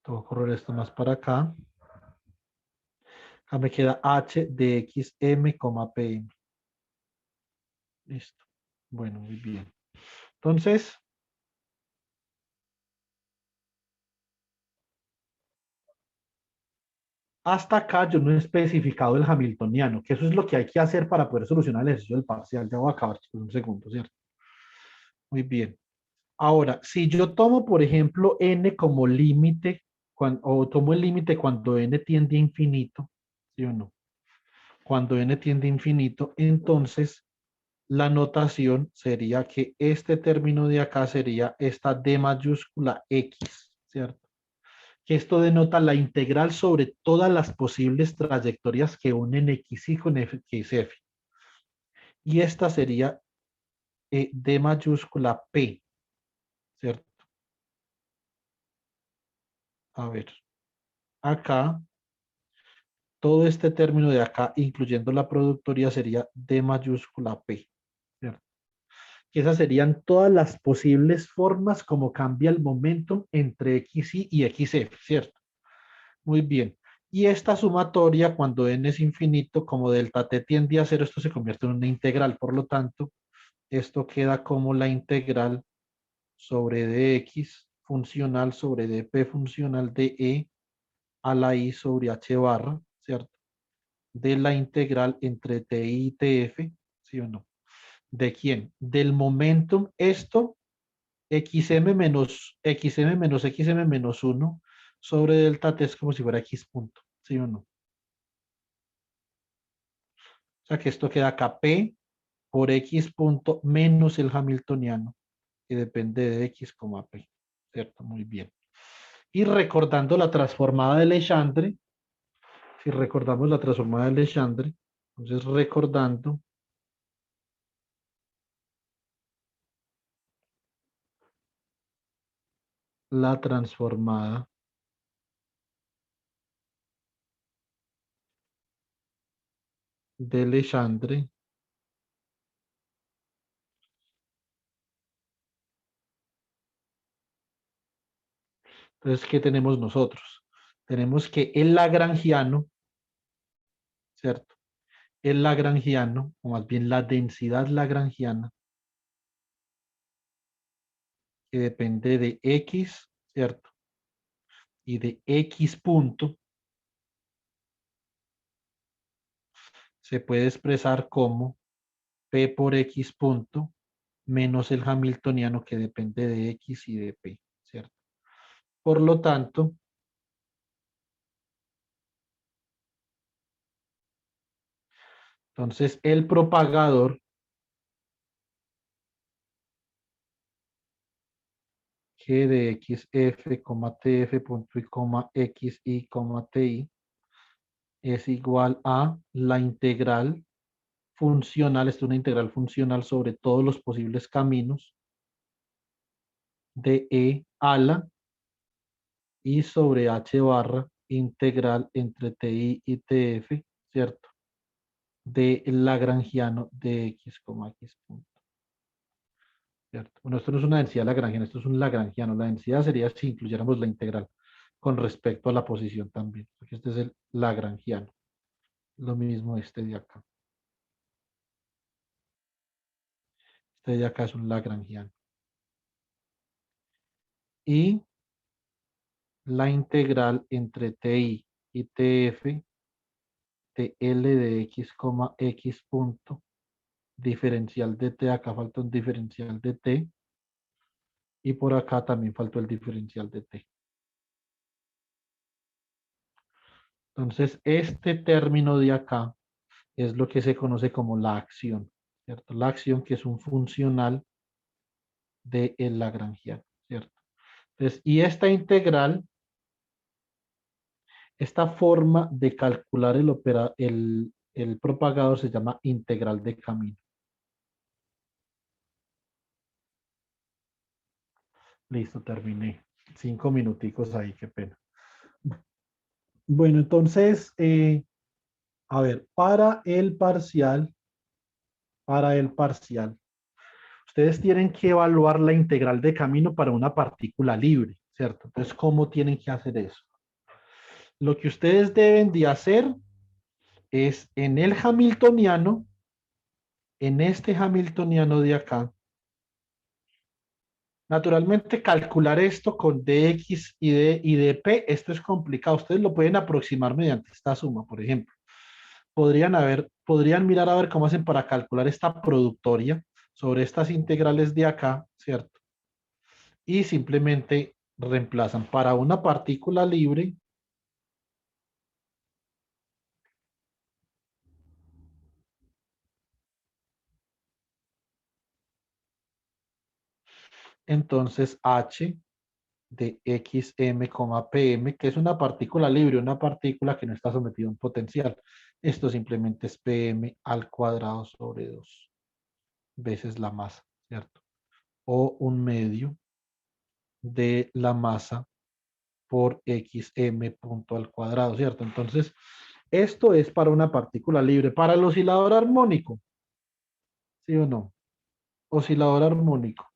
A: Tengo que correr esto más para acá. Acá me queda h de xm, pm. Listo. Bueno, muy bien. Entonces, hasta acá yo no he especificado el hamiltoniano, que eso es lo que hay que hacer para poder solucionar el ejercicio del parcial. Ya voy a acabar, chicos, un segundo, ¿cierto? Muy bien. Ahora, si yo tomo, por ejemplo, n como límite, o tomo el límite cuando n tiende a infinito, ¿sí o no? Cuando n tiende a infinito, entonces la notación sería que este término de acá sería esta d mayúscula x, ¿cierto? Que esto denota la integral sobre todas las posibles trayectorias que unen x y con f, que es f. Y esta sería d mayúscula p, ¿cierto? A ver, acá, todo este término de acá, incluyendo la productoria, sería d mayúscula p, ¿cierto? Que esas serían todas las posibles formas como cambia el momento entre xy y xf, ¿cierto? Muy bien. Y esta sumatoria, cuando n es infinito, como delta t tiende a cero, esto se convierte en una integral. Por lo tanto, esto queda como la integral sobre dx funcional sobre dp funcional de e a la i sobre h barra, ¿cierto? De la integral entre ti y tf, ¿sí o no? ¿De quién? Del momentum, esto, xm menos xm menos 1 sobre delta t es como si fuera x punto, ¿sí o no? O sea que esto queda acá P por X punto menos el hamiltoniano, que depende de X, P. ¿Cierto? Muy bien. Y recordando la transformada de Legendre, si recordamos la transformada de Legendre, entonces recordando la transformada de Legendre, entonces, ¿qué tenemos nosotros? Tenemos que el lagrangiano, ¿cierto? El lagrangiano, o más bien la densidad lagrangiana, que depende de X, ¿cierto? Y de X punto, se puede expresar como P por X punto menos el hamiltoniano que depende de X y de P, ¿cierto? Por lo tanto, entonces el propagador G de XF, TF punto y XY, TI es igual a la integral funcional, es una integral funcional sobre todos los posibles caminos de E a la y sobre H barra integral entre TI y TF, ¿cierto? De lagrangiano de X, X punto, ¿cierto? Bueno, esto no es una densidad lagrangiana, esto es un lagrangiano. La densidad sería si incluyéramos la integral con respecto a la posición también, porque este es el lagrangiano. Lo mismo este de acá. Este de acá es un lagrangiano. Y la integral entre TI y TF de L de X, X punto, diferencial de T, acá falta un diferencial de T, y por acá también faltó el diferencial de T. Entonces, este término de acá es lo que se conoce como la acción, ¿cierto? La acción que es un funcional de el lagrangiano, ¿cierto? Entonces, y esta integral, esta forma de calcular el propagador se llama integral de camino. Listo, terminé. 5 minuticos ahí, qué pena. Bueno, entonces, a ver, para el parcial, ustedes tienen que evaluar la integral de camino para una partícula libre, ¿cierto? Entonces, ¿cómo tienen que hacer eso? Lo que ustedes deben de hacer es en el hamiltoniano, en este hamiltoniano de acá, naturalmente calcular esto con dx y dp, esto es complicado. Ustedes lo pueden aproximar mediante esta suma, por ejemplo. Podrían mirar a ver cómo hacen para calcular esta productoria sobre estas integrales de acá, ¿cierto? Y simplemente reemplazan para una partícula libre. Entonces H de xm, pm, que es una partícula libre, una partícula que no está sometida a un potencial. Esto simplemente es pm al cuadrado sobre 2 veces la masa, ¿cierto? O un medio de la masa por xm punto al cuadrado, ¿cierto? Entonces, esto es para una partícula libre. Para el oscilador armónico, ¿sí o no? Oscilador armónico.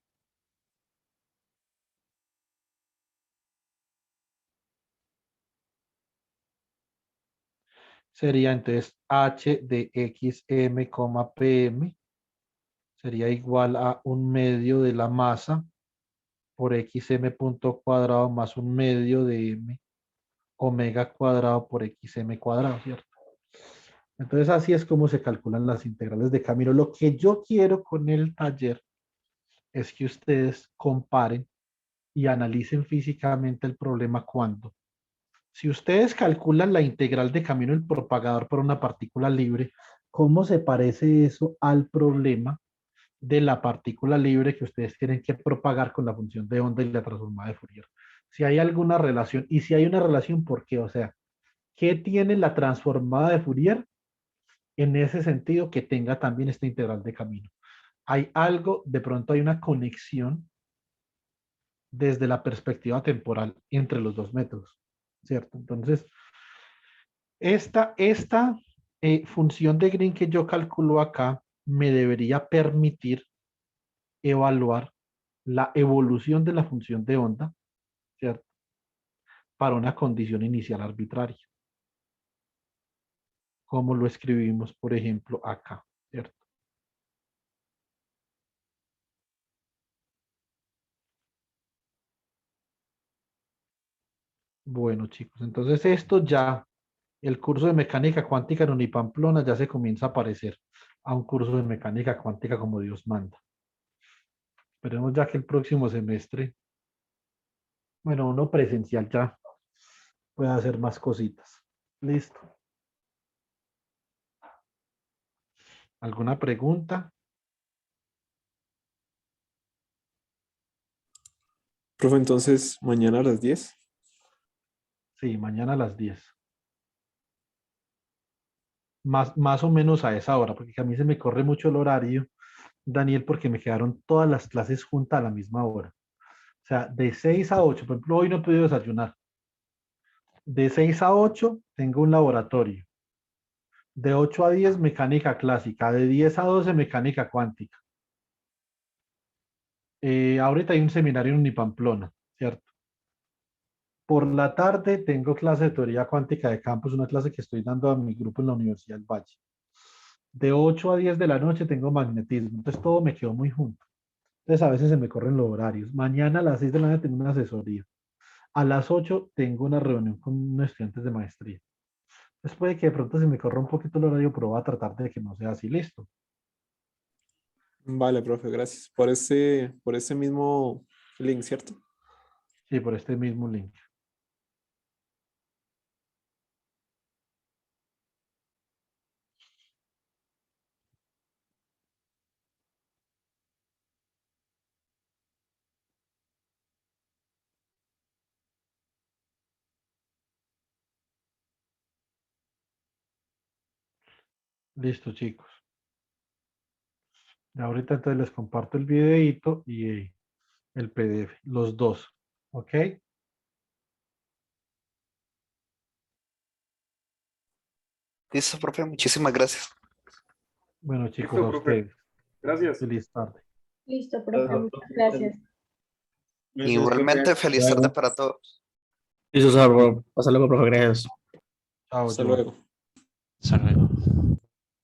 A: Sería entonces h de xm, pm sería igual a un medio de la masa por xm punto cuadrado más un medio de m omega cuadrado por xm cuadrado, ¿cierto? Entonces así es como se calculan las integrales de camino. Lo que yo quiero con el taller es que ustedes comparen y analicen físicamente el problema cuando. Si ustedes calculan la integral de camino del propagador por una partícula libre, ¿Cómo se parece eso al problema de la partícula libre que ustedes tienen que propagar con la función de onda y la transformada de Fourier? Si hay alguna relación, y si hay una relación, ¿por qué? O sea, ¿qué tiene la transformada de Fourier en ese sentido que tenga también esta integral de camino? Hay algo, de pronto hay una conexión desde la perspectiva temporal entre los dos métodos, ¿cierto? Entonces, esta función de Green que yo calculo acá me debería permitir evaluar la evolución de la función de onda, ¿cierto? Para una condición inicial arbitraria. Como lo escribimos, por ejemplo, acá, ¿cierto? Bueno, chicos, entonces esto ya, el curso de mecánica cuántica en Unipamplona ya se comienza a parecer a un curso de mecánica cuántica como Dios manda. Esperemos ya que el próximo semestre, bueno, uno presencial ya pueda hacer más cositas. Listo. ¿Alguna pregunta?
B: Profe, entonces, mañana a las 10.
A: Sí, mañana a las 10. Más o menos a esa hora, porque a mí se me corre mucho el horario, Daniel, porque me quedaron todas las clases juntas a la misma hora. O sea, de 6 a 8, por ejemplo, hoy no he podido desayunar. De 6 a 8 tengo un laboratorio. De 8 a 10 mecánica clásica. De 10 a 12 mecánica cuántica. Ahorita hay un seminario en Unipamplona, ¿cierto? Por la tarde tengo clase de teoría cuántica de campos, una clase que estoy dando a mi grupo en la Universidad del Valle. De 8 a 10 de la noche tengo magnetismo, entonces todo me quedó muy junto. Entonces a veces se me corren los horarios. Mañana a las 6 de la noche tengo una asesoría. A las 8 tengo una reunión con unos estudiantes de maestría. Entonces puede que de pronto se me corra un poquito el horario, pero voy a tratar de que no sea así. Listo.
B: Vale, profe, gracias. Por ese mismo link, ¿cierto?
A: Sí, por este mismo link. Listo, chicos. Y ahorita entonces les comparto el videito y el PDF, los dos. ¿Ok?
C: Listo, profe, muchísimas gracias.
A: Bueno, chicos,
F: Listo,
A: a
F: profe.
A: ustedes.
F: Gracias.
A: Feliz tarde.
D: Listo, profe,
A: Chao.
D: muchas gracias.
C: Igualmente, feliz tarde para todos.
E: Listo, Salvador. Hasta luego, profe. Gracias.
A: Chao,
B: Hasta
A: Joan.
B: luego.
G: Hasta luego.